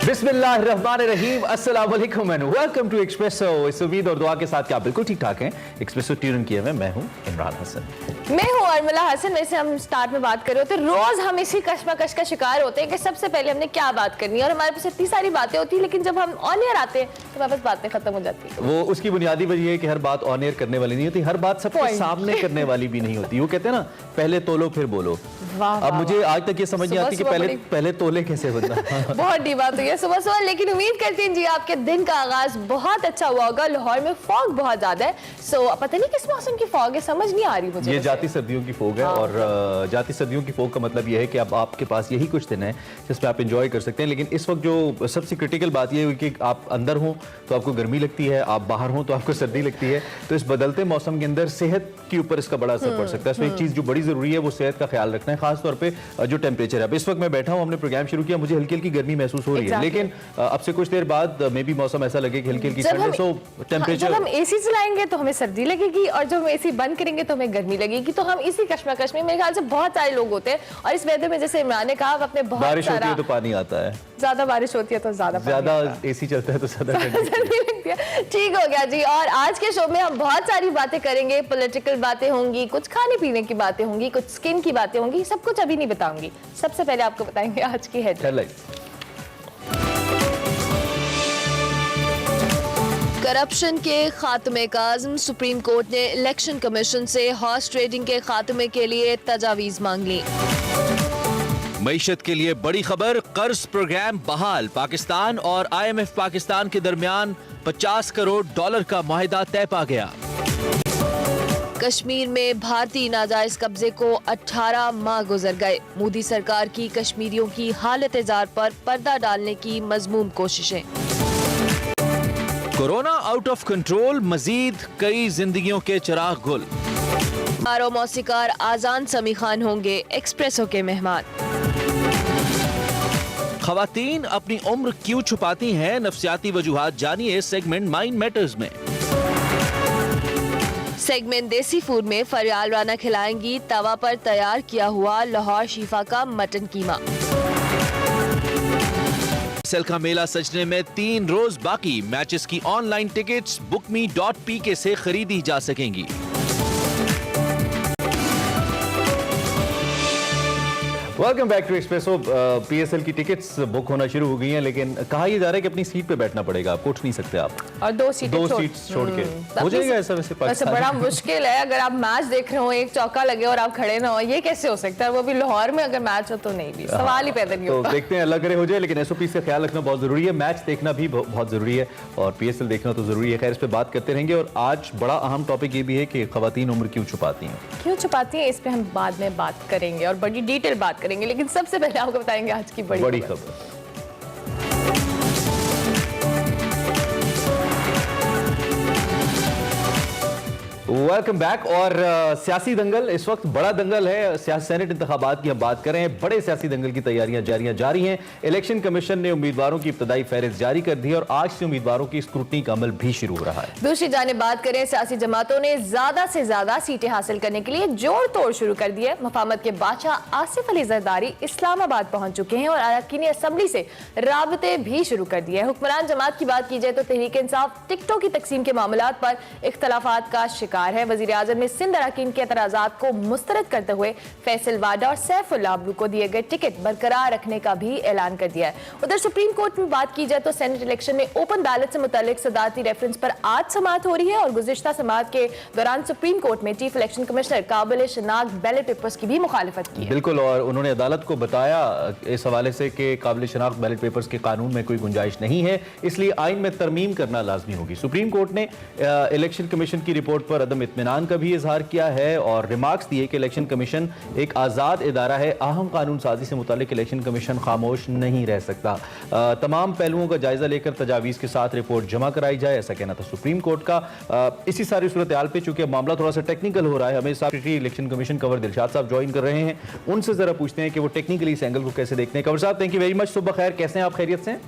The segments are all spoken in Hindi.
बिस्मिल्लाहिर्रहमानिर्रहीम, अस्सलाम वालेकुम एंड वेलकम टू एक्सप्रेसो। इस उम्मीद और दुआ के साथ कि आप बिल्कुल ठीक ठाक हैं। एक्सप्रेसो ट्यून किए हुए मैं हूं इमरान हसन। मैं हूं अरमला हसन। वैसे हम स्टार्ट में बात कर रहे होते हैं, रोज हम इसी कश्मकश का शिकार होते हैं कि सबसे पहले हमने क्या बात करनी है और हमारे पास इतनी सारी बातें होती है, लेकिन जब हम ऑन एयर आते हैं तो हमारे पास बातें खत्म हो जाती है। वो उसकी बुनियादी वजह है कि हर बात ऑन एयर करने वाली नहीं होती, हर बात सबके सामने करने वाली भी नहीं होती। वो कहते हैं ना, पहले तोलो फिर बोलो। अब मुझे आज तक ये समझ नहीं आती कि पहले तोले कैसे होता। बहुत डी बात हुई है सुबह सुबह, लेकिन उम्मीद करती हैं जी आपके दिन का आगाज बहुत अच्छा हुआ होगा। लाहौर में फॉग बहुत ज्यादा है, सो पता नहीं किस मौसम की फॉग है, समझ नहीं आ रही मुझे। ये जाती सर्दियों की फॉग है। और जाती सर्दियों की फॉग का मतलब ये है कि अब आपके पास यही कुछ दिन है जिसमें आप एंजॉय कर सकते हैं। लेकिन इस वक्त जो सबसे क्रिटिकल बात यह है कि आप अंदर हों तो आपको गर्मी लगती है, आप बाहर हों तो आपको सर्दी लगती है। तो इस बदलते मौसम के अंदर सेहत के ऊपर इसका बड़ा असर पड़ सकता है। इसमें एक चीज जो बड़ी जरूरी है वो सेहत का ख्याल रखना है, खासतौर पर जो टेम्परेचर है। अब इस वक्त मैं बैठा हूँ, हमने प्रोग्राम शुरू किया, मुझे हल्की हल्की गर्मी महसूस हो रही है, लेकिन अब से कुछ देर बाद मे भी मौसम ऐसा लगे कि हल्की हल्की ठंड है। सो टेम्परेचर, जब हम एसी चलाएंगे तो हमें सर्दी लगेगी और जब हम एसी बंद करेंगे तो हमें गर्मी लगेगी। तो हम इसी कश्मकश में, मेरे ख्याल से बहुत सारे लोग होते हैं। और इस वेदर में, जैसे इमरान ने कहा, अपने बहुत बारिश होती है तो पानी आता है, ज्यादा बारिश होती है तो ज्यादा एसी चलता है तो ज्यादा सर्दी लगती है। ठीक हो गया जी। और आज के शो में हम बहुत सारी बातें करेंगे। पॉलिटिकल बातें होंगी, कुछ खाने पीने की बातें होंगी, कुछ स्किन की बातें होंगी। सब कुछ अभी नहीं बताऊंगी, सबसे पहले आपको बताएंगे आज की हेडलाइन। करप्शन के खात्मे का आज़म, सुप्रीम कोर्ट ने इलेक्शन कमीशन से हॉर्स ट्रेडिंग के खात्मे के लिए तजावीज मांग ली। मईशत के लिए बड़ी खबर, कर्ज प्रोग्राम बहाल, पाकिस्तान और IMF पाकिस्तान के दरमियान $50 करोड़ का मुआहिदा तय पा गया। कश्मीर में भारतीय नाजायज कब्जे को 18 माह गुजर गए। मोदी सरकार की कश्मीरियों की हालत जार पर पर्दा डालने की मजमूम कोशिशें। कोरोना आउट ऑफ कंट्रोल, मजीद कई जिंदगियों के चिराग गुल। और मौसीकार आजान समी खान होंगे एक्सप्रेसो के मेहमान। खवातीन अपनी उम्र क्यों छुपाती हैं, नफ्सियाती वजूहात जानिए सेगमेंट माइंड मैटर्स में। सेगमेंट देसी फूड में फरियाल राना खिलाएंगी तवा पर तैयार किया हुआ लाहौर शीफा का मटन कीमा। सेल का मेला सजने में 3 रोज बाकी, मैचेस की ऑनलाइन टिकट्स bookme.pk से खरीदी जा सकेंगी। Welcome back to Expresso. PSL की टिकट्स बुक होना शुरू हो गई हैं, लेकिन कहा यह जा रहा है कि अपनी सीट पे बैठना पड़ेगा, आपको उठ नहीं सकते आप, और दो सीट्स छोड़ के हो जाएगा ऐसा। वैसे बड़ा मुश्किल है, अगर आप मैच देख रहे हो, एक चौका लगे और आप खड़े ना हो, ये कैसे हो सकता है? वो भी लाहौर में अगर मैच हो तो नहीं, भी सवाल ही पैदा नहीं होता। तो देखते हैं, अल्लाह करे हो जाए, लेकिन SOP से ख्याल रखना बहुत जरूरी है। मैच देखना भी बहुत जरूरी है और PSL देखना तो जरूरी है। खैर, इस पे बात करते रहेंगे। और आज बड़ा अहम टॉपिक ये भी है कि खवातीन उम्र क्यों छुपाती हैं, इस पे हम बाद में बात करेंगे और बड़ी डिटेल बात करेंगे। लेकिन सबसे पहले आपको बताएंगे आज की बड़ी खबर। Welcome back. और सियासी दंगल, इस वक्त बड़ा दंगल है। सेनेट इंतखाबात की हम बात कर रहे हैं, बड़े सियासी दंगल की तैयारियां जारी हैं। इलेक्शन कमीशन ने उम्मीदवारों की इब्तदाई फहरिस्त जारी कर दी है और आज से उम्मीदवारों की स्क्रूटनी का अमल भी शुरू हो रहा है। दूसरी जानिब बात करें, सियासी जमातों ने ज्यादा से ज्यादा सीटें हासिल करने के लिए जोड़ तोड़ शुरू कर दी है। मफामत के बादशाह आसिफ अली जरदारी इस्लामाबाद पहुंच चुके हैं और अरकान असम्बली से राबते भी शुरू कर दिए हैं। हुक्मरान जमात की बात की जाए तो तहरीक इंसाफ टिकटों की तकसीम के मामलात पर इख्तलाफात का शिकार है। वजीर आजम ने सिंध अरकान के एतराजात को मुस्तरद करते हुए फैसल वाडा और सैफुल्लाह अब्दू को दिए गए टिकट बरकरार रखने का भी ऐलान कर दिया है। उधर सुप्रीम कोर्ट में बात की जाए तो सेनेट इलेक्शन में ओपन बैलेट से मुतालिक सदारती रेफरेंस पर आज समाअत हो रही है और गुज़िश्ता समाअत के दौरान सुप्रीम कोर्ट में चीफ इलेक्शन कमिश्नर काबिल शनाख्त बैलेट पेपर्स की भी मुखालिफत की है। बिल्कुल, और उन्होंने अदालत को बताया इस हवाले से कि काबिल शनाख्त बैलेट पेपर्स के कानून में कोई गुंजाइश नहीं है, इसलिए आइन में तरमीम करना लाजमी होगी। सुप्रीम कोर्ट ने इलेक्शन कमीशन की रिपोर्ट पर अदम इत्मीनान का भी इजहार किया है और रिमार्क्स दिए कि इलेक्शन कमीशन एक आज़ाद इदारा है, अहम कानून साजी से मुतालिक इलेक्शन कमीशन खामोश नहीं रह सकता। तमाम पहलुओं का जायजा लेकर तजावीज़ के साथ रिपोर्ट जमा कराई जाए, ऐसा कहना था सुप्रीम कोर्ट का। इसी सारी सूरत हाल पे चूंकि मामला थोड़ा सा टेक्निकल हो रहा है, हमें secretary election commission Kanwar Dilshad साहब ज्वाइन कर रहे हैं, उनसे जरा पूछते हैं कि वो टेक्निकली इस एंगल को कैसे देखते हैं। कंवर साहब, थैंक यू वेरी मच, सुबह खैर, कैसे हैं आप? खैरियत से?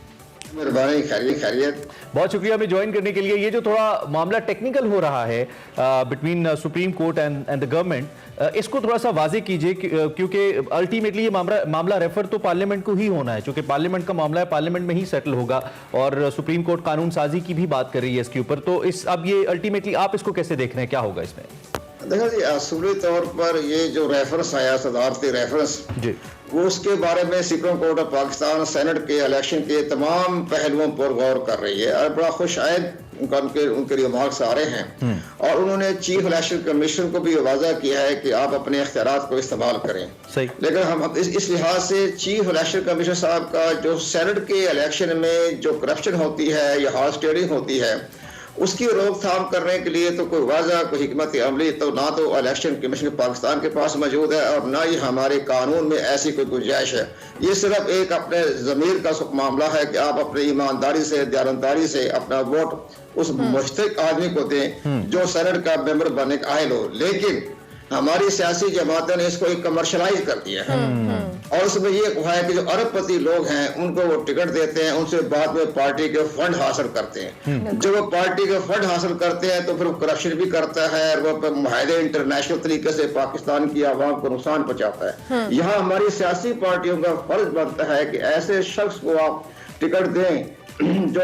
खैरियत। बहुत शुक्रिया हमें ज्वाइन करने के लिए। ये जो थोड़ा मामला टेक्निकल हो रहा है between supreme court and the government, इसको थोड़ा सा वाजे कीजिए क्योंकि अल्टीमेटली ये मामला रेफर तो पार्लियामेंट को ही होना है, क्योंकि पार्लियामेंट का मामला है, पार्लियामेंट में ही सेटल होगा और सुप्रीम कोर्ट कानून साजी की भी बात कर रही है इसके ऊपर। तो अब ये अल्टीमेटली आप इसको कैसे देख रहे हैं, क्या होगा इसमें? देखो जी, असूली तौर पर ये जो रेफरेंस आया, सदारती रेफरेंस जी, वो उसके बारे में supreme court of Pakistan senate के इलेक्शन के तमाम पहलुओं पर गौर कर रही है और बड़ा खुशायद उनके रिमार्क्स आ रहे हैं। और उन्होंने चीफ इलेक्शन कमीशन को भी वाज़ा किया है कि आप अपने इख्तियारात को इस्तेमाल करें। सही। लेकिन हम इस लिहाज से चीफ इलेक्शन कमीशन साहब का जो सेनेट के इलेक्शन में जो करप्शन होती है या हॉर्स ट्रेडिंग होती है उसकी रोकथाम करने के लिए तो कोई वाज़ा कोई हिकमत अमली तो ना तो इलेक्शन कमीशन पाकिस्तान के पास मौजूद है और ना ही हमारे कानून में ऐसी कोई गुंजाइश है। ये सिर्फ एक अपने ज़मीर का मामला है कि आप अपनी ईमानदारी से, दयानतदारी से अपना वोट उस मुश्तक आदमी को दें जो सेनेट का मेंबर बनने का अहल हो। लेकिन हमारी सियासी जमातों ने इसको एक कमर्शलाइज कर दिया है और उसमें ये कहा है कि जो अरबपति लोग हैं उनको वो टिकट देते हैं, उनसे बाद में पार्टी के फंड हासिल करते हैं। जब वो पार्टी के फंड हासिल करते हैं तो फिर वो करप्शन भी करता है और वो मुआहदे इंटरनेशनल तरीके से पाकिस्तान की आवाम को नुकसान पहुंचाता है। यहाँ हमारी सियासी पार्टियों का फर्ज बनता है कि ऐसे शख्स को आप टिकट दें जो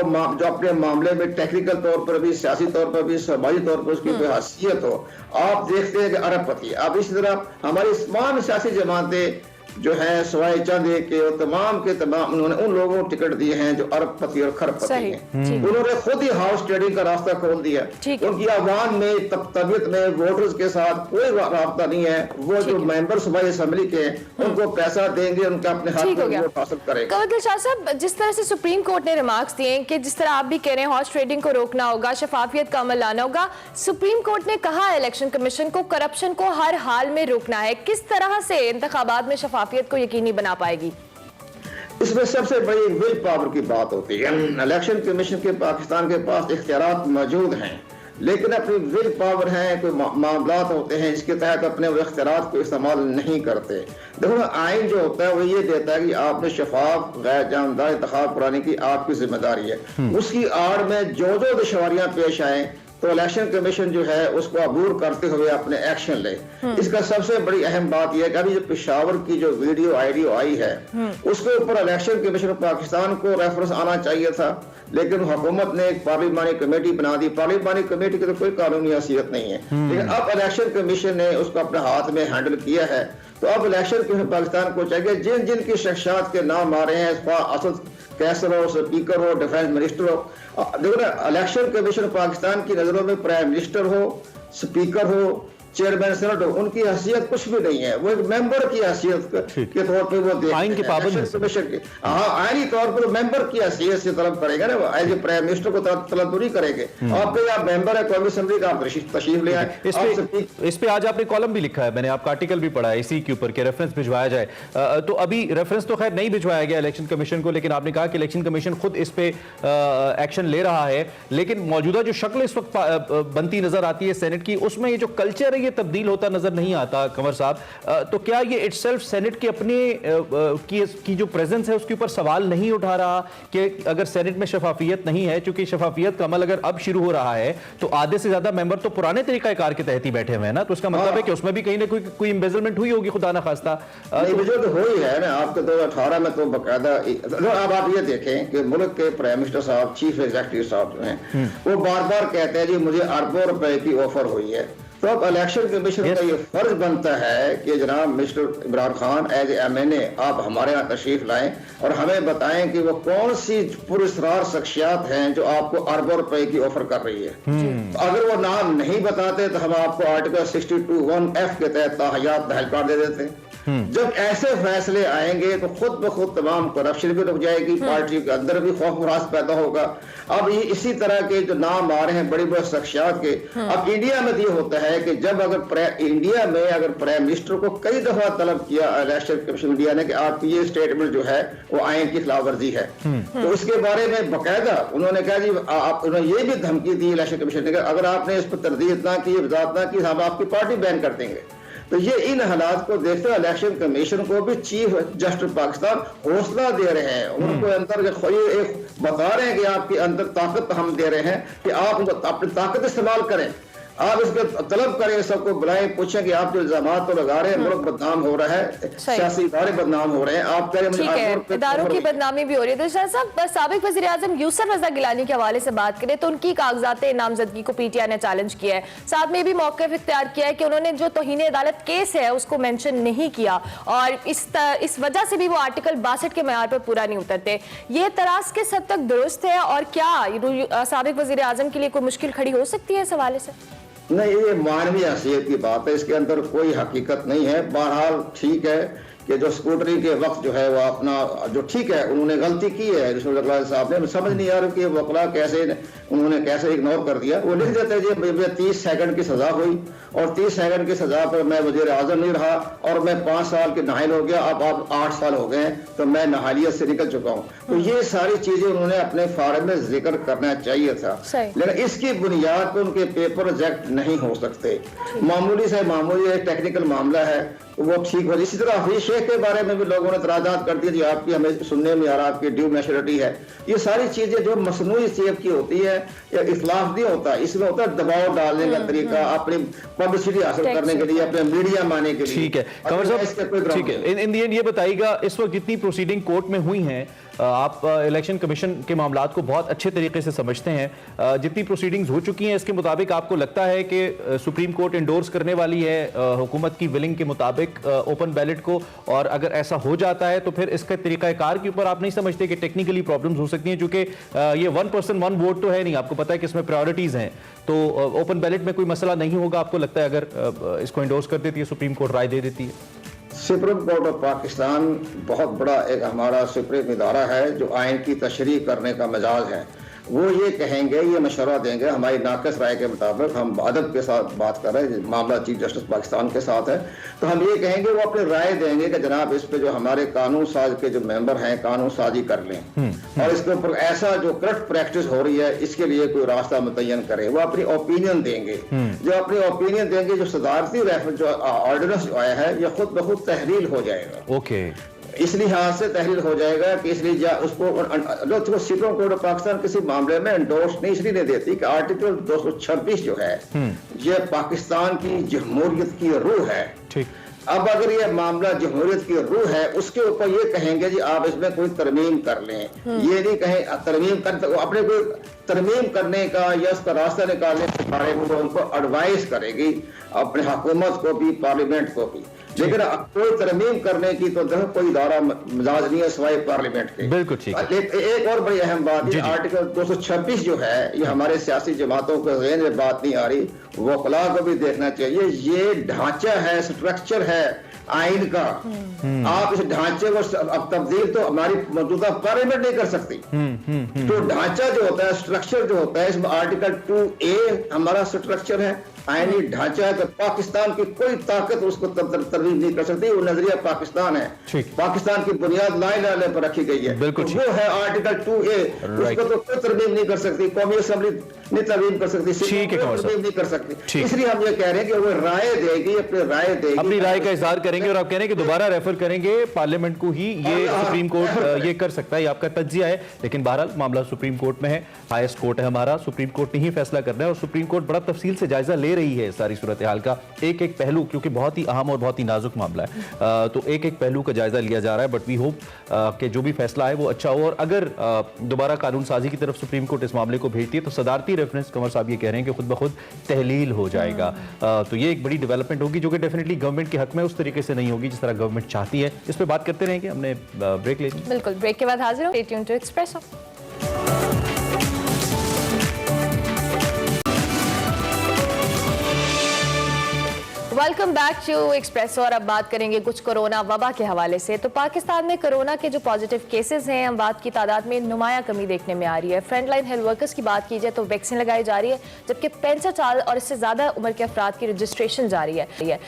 अपने मामले में टेक्निकल तौर पर भी, सियासी तौर पर भी, समाजी तौर पर उसकी कोई हैसियत हो। आप देखते हैं कि अरबपति, अब इसी तरह हमारी तमाम सियासी जमातें जो है सवाए चंद के तमाम के तमाम उन्होंने उन लोगों को टिकट दिए हैं जो अरबपति और खरबपति हैं। उन्होंने खुद ही हाउस ट्रेडिंग का रास्ता खोल दिया। उनकी आवाम में तबियत में वोटर्स के साथ कोई रास्ता नहीं है। वो जो मेंबर सूबाई असेंबली के उनको पैसा देंगे, उनका अपने हाथ में वोट हासिल करेंगे। कवल शाह साहब, जिस तरह से सुप्रीम कोर्ट ने रिमार्क्स दिए कि जिस तरह आप भी कह रहे हैं हॉर्स ट्रेडिंग को रोकना होगा, शफाफियत का अमल लाना होगा, सुप्रीम कोर्ट ने कहा इलेक्शन कमीशन को करप्शन को हर हाल में रोकना है। किस तरह से इंतखाबात में शफाफियत को यकीनी बना पाएगी? इसमें सबसे बड़ी विल पावर की बात होती है। इलेक्शन कमीशन के पाकिस्तान के पास इख्तियारात मौजूद हैं लेकिन अपनी विल पावर है, कोई मामलात होते हैं जिसके तहत अपने इख्तियारात को इस्तेमाल नहीं करते। देखो आइन जो होता है वो ये देता है कि आपने शफाफ गैर जानबदार इंतखाब कराने की आपकी जिम्मेदारी है। उसकी आड़ में जो दुश्वारियां पेश आए तो इलेक्शन कमीशन जो है उसको अबूर करते हुए अपने एक्शन ले। इसका सबसे बड़ी अहम बात यह है कि अभी जो पेशावर की जो वीडियो आई है उसके ऊपर इलेक्शन कमीशन पाकिस्तान को रेफरेंस आना चाहिए था, लेकिन हुकूमत ने एक पार्लिमानी कमेटी बना दी। पार्लिमानी कमेटी की तो कोई कानूनी हैसियत नहीं है, लेकिन अब इलेक्शन कमीशन ने उसको अपने हाथ में हैंडल किया है। तो अब इलेक्शन कमीशन पाकिस्तान को चाहिए जिन जिन की शख्सियात के नाम आ रहे हैं, असद कैसर हो, स्पीकर हो, डिफेंस मिनिस्टर हो, देखो ना इलेक्शन कमीशन पाकिस्तान की नजरों में प्राइम मिनिस्टर हो, स्पीकर हो, चेयरमैन सेनेट हो, उनकी हैसियत कुछ भी नहीं है। वो एक मेंबर की हैसियत के तौर पे वो आइन के पाबंद कमीशन के आईनी तौर पर मेंबर की हैसियत से तलब करेगा ना, वो एज ए प्राइम मिनिस्टर को तलब तो नहीं करेंगे। आपके आप मेंबर है कौमी असेंबली का, आप तशरीफ ले आए। इस पे आज आपने कॉलम भी लिखा है, मैंने आपका आर्टिकल भी पढ़ा है इसी के ऊपर के रेफरेंस भिजवाया जाए। तो अभी रेफरेंस तो खैर नहीं भिजवाया गया इलेक्शन कमीशन को, लेकिन आपने कहा कि इलेक्शन कमीशन खुद इस पे एक्शन ले रहा है। लेकिन मौजूदा जो शक्ल इस वक्त बनती नजर आती है सेनेट की, उसमें ये जो कल्चर है ये तब्दील होता नजर नहीं आता कंवर साहब। तो क्या ये इटसेल्फ सेनेट के अपने की जो प्रेजेंस है उसके ऊपर सवाल नहीं उठा रहा कि अगर सेनेट में शफाफियत नहीं है, क्योंकि शफाफियत का अमल अगर अब शुरू हो रहा है तो आधे से ज्यादा मेंबर तो पुराने तरीकाकार के तहत ही बैठे हुए हैं ना, तो इसका मतलब है कि उसमें भी कहीं ना कोई एम्बेजलमेंट हुई होगी, खुदा ना खास्ता। तो हुई है ना, आपके 2018 में तो बकायदा। अब आप ये देखें कि मुल्क के प्राइम मिनिस्टर साहब, चीफ एग्जीक्यूटिव साहब जो हैं वो बार बार कहते हैं जी मुझे अरबों रुपए की ऑफर हुई है। तो अब इलेक्शन कमीशन का ये फर्ज बनता है कि जनाब mister Imran Khan as MNA आप हमारे यहाँ तशरीफ लाएं और हमें बताएं कि वो कौन सी पुरस्कार शख्सियात हैं जो आपको अरबों रुपए की ऑफर कर रही है। तो अगर वो नाम नहीं बताते तो हम आपको आर्टिकल 62(1)(f) के तहत ताहयात दहल कर दे देते हैं। जब ऐसे फैसले आएंगे तो खुद ब खुद तमाम करप्शन भी रुक जाएगी, पार्टी के अंदर भी खौफ रास पैदा होगा। अब ये इसी तरह के जो नाम आ रहे हैं बड़ी बड़ी शख्सियात के, अब इंडिया में ये होता है कि जब अगर इंडिया में अगर प्राइम मिनिस्टर को कई दफा तलब किया इलेक्शन कमीशन इंडिया ने कि आपकी ये स्टेटमेंट जो है वो आइन की खिलाफ वर्जी है, तो उसके बारे में बाकायदा उन्होंने कहा जी उन्होंने ये भी धमकी दी इलेक्शन कमीशन ने, अगर आपने इस पर तरदीद ना की, वजाहत ना की, हम आपकी पार्टी बैन कर देंगे। तो ये इन हालात को देखते हुए इलेक्शन कमीशन को भी चीफ जस्टिस पाकिस्तान हौसला दे रहे हैं, उनको अंदर एक बता रहे हैं कि आपके अंदर ताकत हम दे रहे हैं कि आप अपनी ताकत इस्तेमाल करें। आप इसके तलब करें, सबको बुलाएं, पूछें कि आप जो इल्जाम तो लगा रहे हैं, मुल्क बदनाम हो रहा है, सियासी इदारे बदनाम हो रहे हैं, आप कह रहे हैं इदारों की बदनामी भी हो रही है। तो शाह साहब, साबिक वज़ीर आज़म यूसुफ रज़ा गिलानी के हवाले से बात करें तो उनकी कागजात नामजदगी को पीटीआई ने चैलेंज किया है। साथ में भी मौक़िफ़ इख्तियार किया है कि उन्होंने जो तौहीन अदालत केस है उसको मेंशन नहीं किया और इस वजह से भी वो आर्टिकल 62 के मेयार पर पूरा नहीं उतरते। ये तरास किस हद तक दुरुस्त है और क्या साबिक वज़ीर आज़म के लिए कोई मुश्किल खड़ी हो सकती है इस हवाले से? नहीं, ये मानवी हैसियत की बात है, इसके अंदर कोई हकीकत नहीं है। बहरहाल ठीक है कि जो स्कूटरी के वक्त जो है वो अपना जो ठीक है उन्होंने गलती की है साहब ने, समझ नहीं आ रही कि वकला उन्होंने कैसे इग्नोर कर दिया। वो लिख देते जी 30 सेकंड की सजा हुई और 30 सेकंड की सजा पर मैं वज़ीर आज़म नहीं रहा और मैं 5 साल के नाहिल हो गया, अब आप 8 साल हो गए तो मैं नाहलियत से निकल चुका हूँ। तो ये सारी चीजें उन्होंने अपने फारम में जिक्र करना चाहिए था, लेकिन इसकी बुनियाद पर उनके पेपर रिजेक्ट नहीं हो सकते। मामूली से मामूली एक टेक्निकल मामला है वो ठीक हो। इसी तरह हफीज शेख के बारे में भी लोगों ने तराजात कर दिया, जी आपकी हमें सुनने में आ रहा आपकी ड्यू मैच्योरिटी है। ये सारी चीजें जो मसनूई सेब की होती है या इख्लाफ नहीं होता, इसमें होता है दबाव डालने का तरीका, अपनी पब्लिसिटी हासिल करने के लिए, अपने मीडिया माने के लिए। ठीक है कंवर साहब, ठीक है, इन दी एंड ये बताइएगा इस वक्त जितनी प्रोसीडिंग कोर्ट में हुई हैं, आप इलेक्शन कमीशन के मामलात को बहुत अच्छे तरीके से समझते हैं, जितनी प्रोसीडिंग्स हो चुकी हैं इसके मुताबिक आपको लगता है कि सुप्रीम कोर्ट इंडोर्स करने वाली है हुकूमत की विलिंग के मुताबिक ओपन बैलेट को, और अगर ऐसा हो जाता है तो फिर इसके तरीक़ाकार के ऊपर आप नहीं समझते कि टेक्निकली प्रॉब्लम्स हो सकती हैं, चूंकि ये 1 पर्सन 1 वोट तो है नहीं, आपको पता है कि इसमें प्रायोरिटीज हैं, तो ओपन बैलेट में कोई मसला नहीं होगा आपको लगता है अगर इसको इंडोर्स कर देती है सुप्रीम कोर्ट, राय दे देती है? सुप्रीम कोर्ट ऑफ पाकिस्तान बहुत बड़ा एक हमारा सुप्रीम इदारा है जो आइन की तशरीह करने का मिजाज है। वो ये कहेंगे, ये मशवरा देंगे, हमारी नाक़िस राय के मुताबिक, हम अदब के साथ बात कर रहे हैं, मामला चीफ जस्टिस पाकिस्तान के साथ है, तो हम ये कहेंगे वो अपनी राय देंगे कि जनाब इस पे जो हमारे कानून साज के जो मेंबर हैं कानून साजी कर लें और इसके ऊपर ऐसा जो करप्ट प्रैक्टिस हो रही है इसके लिए कोई रास्ता मुतय्यन करें। वो अपनी ओपिनियन देंगे, जो अपनी ओपिनियन देंगे, जो सदारती रेफरेंस जो ऑर्डिनेंस जो आया है ये खुद ब खुद तहरील हो जाएगा। ओके, इस लिहाज से तहरीर हो जाएगा कि इसलिए उसको सुप्रीम कोर्ट ऑफ पाकिस्तान किसी मामले में एंडोर्स नहीं इसलिए नहीं देती कि आर्टिकल 226 जो है ये पाकिस्तान की जमहूरियत की रूह है। ठीक, अब अगर ये मामला जमहूरियत की रूह है उसके ऊपर ये कहेंगे जी आप इसमें कोई तरमीम कर लें, ये नहीं कहें तरमीम कर, अपने कोई तरमीम करने का या उसका रास्ता निकालने के बारे में उनको एडवाइस करेगी अपने हुकूमत को भी पार्लियामेंट को भी, लेकिन कोई तरमीम करने की तो कोई इदारा मिजाज नहीं है सिवाय पार्लियामेंट के। बिल्कुल ठीक। एक और बड़ी अहम बात, ये आर्टिकल 226 जो है ये हमारे सियासी जमातों को ज़हन में बात नहीं आ रही, वकला को भी देखना चाहिए। ये ढांचा है, स्ट्रक्चर है आइन का, आप इस ढांचे को अब तब्दील तो हमारी मौजूदा पार्लियामेंट नहीं कर सकती। तो ढांचा जो होता है, स्ट्रक्चर जो होता है, इसमें आर्टिकल 2A हमारा स्ट्रक्चर है, आईनी ढांचा है, तो पाकिस्तान की कोई ताकत उसको तरमीम नहीं कर सकती। वो नजरिया पाकिस्तान है, पाकिस्तान की बुनियाद लाइन डालने पर रखी गई है, तो वो है आर्टिकल 2A, उसको तो कोई तरमीम नहीं कर सकती, कौमी असेंबली नहीं तरमीम कर सकती, तरमीम नहीं कर सकती। इसलिए हम ये कह रहे हैं कि वो राय देगी, अपनी राय का इजहार करेंगे और आप कह रहे हैं कि दोबारा रेफर करेंगे पार्लियामेंट को ही, ये सुप्रीम कोर्ट ये कर सकता है, ये आपका तज्जिया है। लेकिन बहरहाल मामला सुप्रीम कोर्ट में है, हाईएस्ट कोर्ट है हमारा, सुप्रीम कोर्ट ने ही फैसला करना है और सुप्रीम कोर्ट बड़ा तफसील से जायजा ले रही है सारी सूरत हाल का, एक एक पहलू, क्योंकि बहुत ही अहम और बहुत ही नाजुक मामला है, तो एक एक पहलू का जायजा लिया जा रहा है। बट वी होप कि जो भी फैसला है वो अच्छा हो, और अगर दोबारा कानून साजी की तरफ सुप्रीम कोर्ट इस मामले को भेजती है तो सदारती रेफरेंस कंवर साहब ये कह रहे हैं कि खुद ब खुद तहलील हो जाएगा। तो ये एक बड़ी डेवलपमेंट होगी जो कि डेफिनेटली गवर्नमेंट के हक में उस तरीके से नहीं होगी जिस तरह गवर्नमेंट चाहती है। इस पर बात करते रहेंगे, हमने ब्रेक ले ली। बिल्कुल, ब्रेक के बाद हाजिर हूं, stay tuned to Expresso. Welcome back to Expresso. और अब बात करेंगे कुछ कोरोना वबा के हवाले से। तो पाकिस्तान में कोरोना के जो पॉजिटिव केसेस हैं, अमवात की तादाद में नुमाया कमी देखने में आ रही है। फ्रंटलाइन हेल्थ वर्कर्स की बात की जाए तो वैक्सीन लगाई जा रही है, जबकि 65 साल और इससे ज़्यादा उम्र के अफराद की रजिस्ट्रेशन जारी है।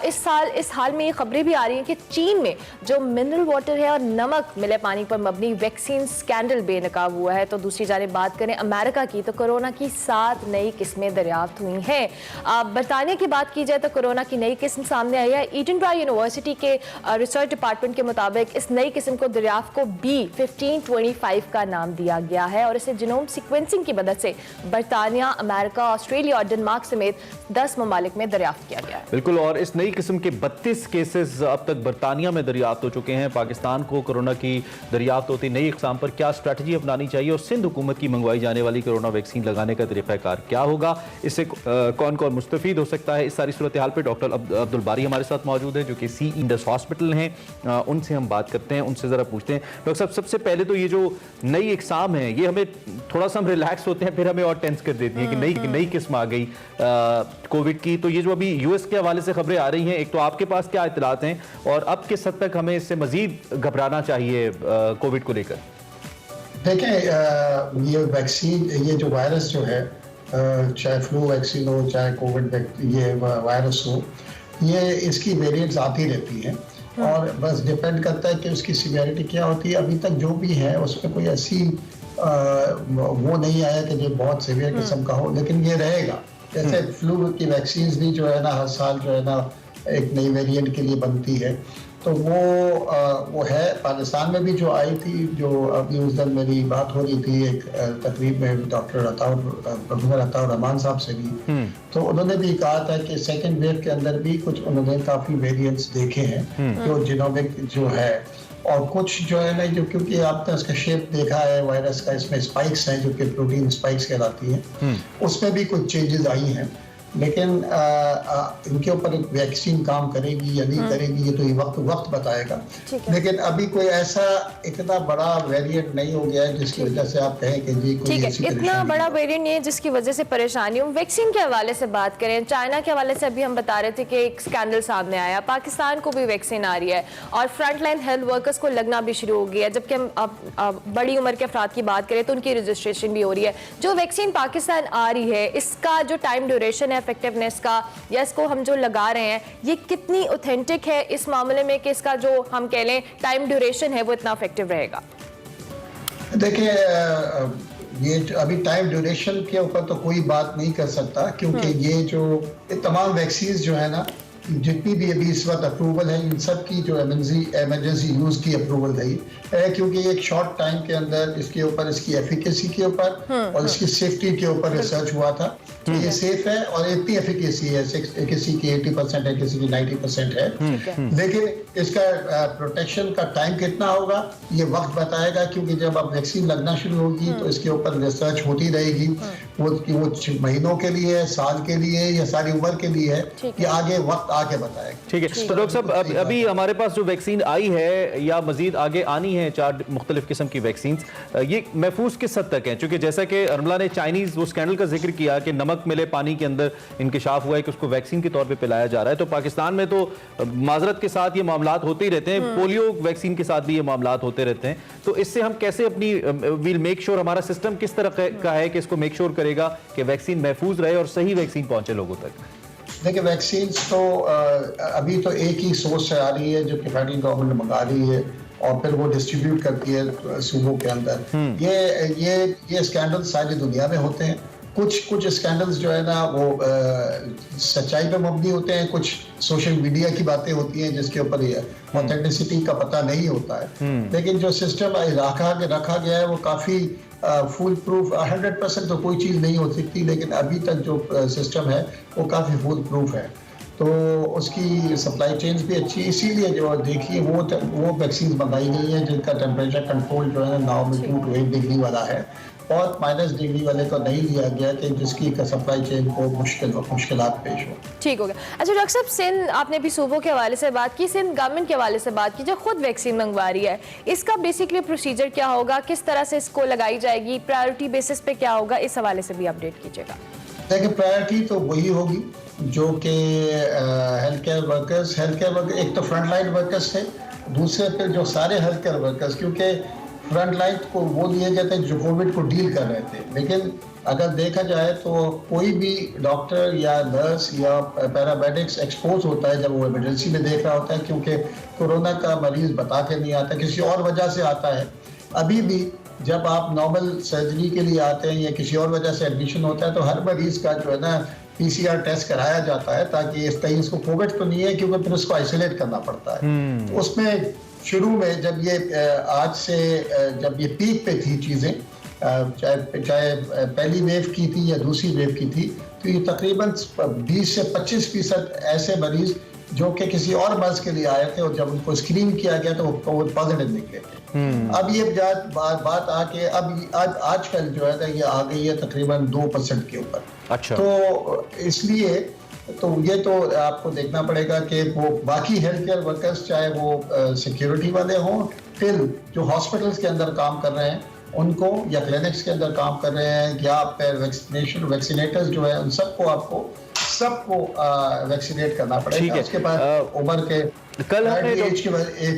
इस हाल में ये खबरें भी आ रही हैं कि चीन में जो मिनरल वाटर है और नमक मिले पानी पर मबनी वैक्सीन स्कैंडल बेनकाब हुआ है। तो दूसरी जानिब बात करें अमेरिका की, तो कोरोना की 7 नई किस्में दरियाफ्त हुई हैं। बरतानिया की बात की जाए तो कोरोना कोरोना की नई किस्म सामने आई है। ईडनबरा यूनिवर्सिटी के रिसर्च डिपार्टमेंट के मुताबिक इस नई किस्म को दरियाफ्त को B1525 का नाम दिया गया है और इसे जीनोम सीक्वेंसिंग की मदद से बरतानिया, अमेरिका, ऑस्ट्रेलिया और डेनमार्क समेत 10 ममालिक में दरियाफ्त किया गया है। बिल्कुल, और इस नई किस्म के 32 केसेस अब तक बरतानिया में दरियाफ्त हो चुके हैं। पाकिस्तान को कोरोना की दरियाफ्त होती नई इक़साम पर क्या स्ट्रैटेजी अपनानी चाहिए और सिंध हुकूमत की मंगवाई जाने वाली कोरोना वैक्सीन लगाने का तरीक़ाकार क्या होगा, इससे कौन कौन मुस्तफ़ीद हो सकता है, इस सारी सूरत हाल पर डॉक्टर अब्दुल बारी हमारे साथ मौजूद है जो कि सी इंडस हॉस्पिटल हैं। उनसे हम बात करते हैं, उनसे ज़रा पूछते हैं। डॉक्टर साहब, सबसे पहले तो ये जो नई इक़साम है ये हमें थोड़ा सा हम रिलैक्स होते हैं, फिर हमें और टेंस कर देती है कि नई किस्म आ गई कोविड की। तो ये जो अभी यूएस के हवाले से खबरें आ रही हैं, एक तो आपके पास क्या इत्तलात हैं और अब किस हद तक हमें इससे मजीद घबराना चाहिए कोविड को लेकर? देखें, ये वैक्सीन, ये जो वायरस जो है, चाहे फ्लू वैक्सीन हो चाहे कोविड ये वायरस हो, ये इसकी वेरिएंट्स आती रहती हैं और बस डिपेंड करता है कि उसकी सीवियरिटी क्या होती है। अभी तक जो भी है उसमें कोई ऐसी वो नहीं आया कि जो बहुत सीवियर किस्म का हो, लेकिन ये रहेगा। जैसे फ्लू की वैक्सीन भी जो है ना हर साल जो है ना एक नई वेरिएंट के लिए बनती है, तो वो है। पाकिस्तान में भी जो आई थी, जो अभी उस दिन मेरी बात हो रही थी एक तकरीब में प्रोफेसर अताउर रहमान साहब से भी, तो उन्होंने भी कहा था कि सेकेंड वेव के अंदर भी कुछ उन्होंने काफ़ी वेरिएंट्स देखे हैं जो जीनोमिक जो है, और कुछ जो है ना जो, क्योंकि आपने उसका शेप देखा है वायरस का, इसमें स्पाइक्स हैं जो कि प्रोटीन स्पाइक्स कहलाती हैं, उसमें भी कुछ चेंजेस आई हैं। लेकिन इनके ऊपर एक वैक्सीन काम करेगी या नहीं करेगी ये तो ये वक्त बताएगा। लेकिन अभी कोई ऐसा इतना बड़ा वेरिएंट नहीं हो गया है जिसकी वजह से आप कहें कि जी कोई ऐसी इतना बड़ा वेरिएंट नहीं है जिसकी वजह से परेशानी हो। वैक्सीन के हवाले से बात करें, चाइना के हवाले से अभी हम बता रहे थे कि एक स्कैंडल सामने आया, पाकिस्तान को भी वैक्सीन आ रही है और फ्रंट लाइन हेल्थ वर्कर्स को लगना भी शुरू हो गया। जबकि हम बड़ी उम्र के अफराद की बात करें तो उनकी रजिस्ट्रेशन भी हो रही है। जो वैक्सीन पाकिस्तान आ रही है, इसका जो टाइम ड्यूरेशन है इफेक्टिवनेस का, या इसको हम जो लगा रहे हैं, ये कितनी ऑथेंटिक है इस मामले में कि इसका जो हम कह लें टाइम ड्यूरेशन है वो इतना इफेक्टिव रहेगा? देखिए, ये अभी टाइम ड्यूरेशन के ऊपर तो कोई बात नहीं कर सकता, क्योंकि ये जो तमाम वैक्सीन जो है ना, जितनी भी अभी इस वक्त अप्रूवल है, इन सब की जो एमरजेंसी यूज की अप्रूवल है, क्योंकि एक शॉर्ट टाइम के अंदर इसके ऊपर, इसकी एफिकेसी के ऊपर और इसकी सेफ्टी के ऊपर रिसर्च हुआ था कि ये सेफ है और इतनी एफिकेसी है, किसी की 80% है, किसी की 90% है। लेकिन इसका प्रोटेक्शन का टाइम कितना होगा ये वक्त बताएगा, क्योंकि जब अब वैक्सीन लगना शुरू होगी तो इसके ऊपर रिसर्च होती रहेगी। वो महीनों के लिए, साल के लिए या सारी उम्र के लिए है, ये आगे वक्त आगे बताएगा। ठीक है, तो डॉक्टर साहब अभी हमारे पास जो वैक्सीन आई है या मजीद आगे आनी है 4 मुख्तलिफ किस्म की वैक्सीन, ये महफूज किस हद तक है? क्योंकि जैसा कि अरमला ने चाइनीज वो स्कैंडल का जिक्र किया कि नमक मिले पानी के अंदर इंकिशाफ हुआ है कि उसको वैक्सीन के तौर पे पिलाया जा रहा है, तो पाकिस्तान में तो माजरत के साथ ये मामलात होते ही रहते हैं, पोलियो वैक्सीन के साथ भी ये मामलात होते रहते हैं। तो इससे हम कैसे अपनी वील मेक श्योर, हमारा सिस्टम किस तरह का है कि इसको मेक श्योर करेगा कि वैक्सीन महफूज रहे और सही वैक्सीन पहुंचे लोगों तक? देखिए, वैक्सीन तो अभी तो एक ही सोर्स से आ रही है जो कि फेडरल गवर्नमेंट मंगा रही है और फिर वो डिस्ट्रीब्यूट करती है सूबों के अंदर। ये स्कैंडल सारी दुनिया में होते हैं। कुछ स्कैंडल्स जो है ना वो सच्चाई पे मबनी होते हैं, कुछ सोशल मीडिया की बातें होती हैं जिसके ऊपर ऑथेंटिसिटी का पता नहीं होता है। लेकिन जो सिस्टम रखा गया है वो काफ़ी फुल प्रूफ, 100% तो कोई चीज़ नहीं हो सकती, लेकिन अभी तक जो सिस्टम है वो काफ़ी फुल प्रूफ है। तो उसकी सप्लाई चेन्स भी अच्छी, इसीलिए जो देखिए वो वैक्सीन मंगाई गई है जिनका टेम्परेचर कंट्रोल जो है ना 9 to 8 डिग्री वाला है, और -डिग्री वाले को नहीं लिया गया कि जिसकी सप्लाई चेन को मुश्किलात पेश हो। ठीक हो गया। अच्छा डॉक्टर साहब, सिंध, आपने भी सूबों के हवाले से बात की, सिंध गवर्नमेंट के हवाले से बात की जो खुद वैक्सीन मंगवा रही है, इसका बेसिकली प्रोसीजर क्या होगा, किस तरह से इसको लगाई जाएगी, प्रायोरिटी बेसिस पे क्या होगा, इस हवाले से भी अपडेट कीजिएगा। देखिए, प्रायोरिटी तो वही होगी जो कि हेल्थ केयर वर्कर्स, एक तो फ्रंट लाइन वर्कर्स थे, दूसरे फिर जो सारे हेल्थ केयर वर्कर्स, क्योंकि फ्रंट लाइन को वो लिए जाते हैं जो कोविड को डील कर रहे थे। लेकिन अगर देखा जाए तो कोई भी डॉक्टर या नर्स या पैरामेडिक्स एक्सपोज होता है जब वो इमरजेंसी में देख रहा होता है, क्योंकि कोरोना का मरीज बता के नहीं आता, किसी और वजह से आता है। अभी भी जब आप नॉर्मल सर्जरी के लिए आते हैं या किसी और वजह से एडमिशन होता है तो हर मरीज का जो है ना PCR टेस्ट कराया जाता है ताकि इस कहीं इसको कोविड तो नहीं है, क्योंकि फिर उसको आइसोलेट करना पड़ता है। तो उसमें शुरू में जब ये आज से जब ये पीक पे थी चीज़ें, चाहे पहली वेव की थी या दूसरी वेव की थी, तो ये तकरीबन 20 से 25% ऐसे मरीज जो कि किसी और मर्ज के लिए आए थे और जब उनको स्क्रीन किया गया तो वो कोविड पॉजिटिव निकले थे। अब ये बात आके अब आजकल जो है ये आ गई है तकरीबन 2% के ऊपर। अच्छा। तो इसलिए तो ये तो आपको देखना पड़ेगा कि वो बाकी हेल्थ केयर वर्कर्स, चाहे वो सिक्योरिटी वाले हों, फिर जो हॉस्पिटल्स के अंदर काम कर रहे हैं उनको, या क्लिनिक्स के अंदर काम कर रहे हैं, या फिर वैक्सीनेटर्स जो है उन सबको वैक्सीनेट करना पड़ेगा। उसके बाद उम्र के कल हमने एज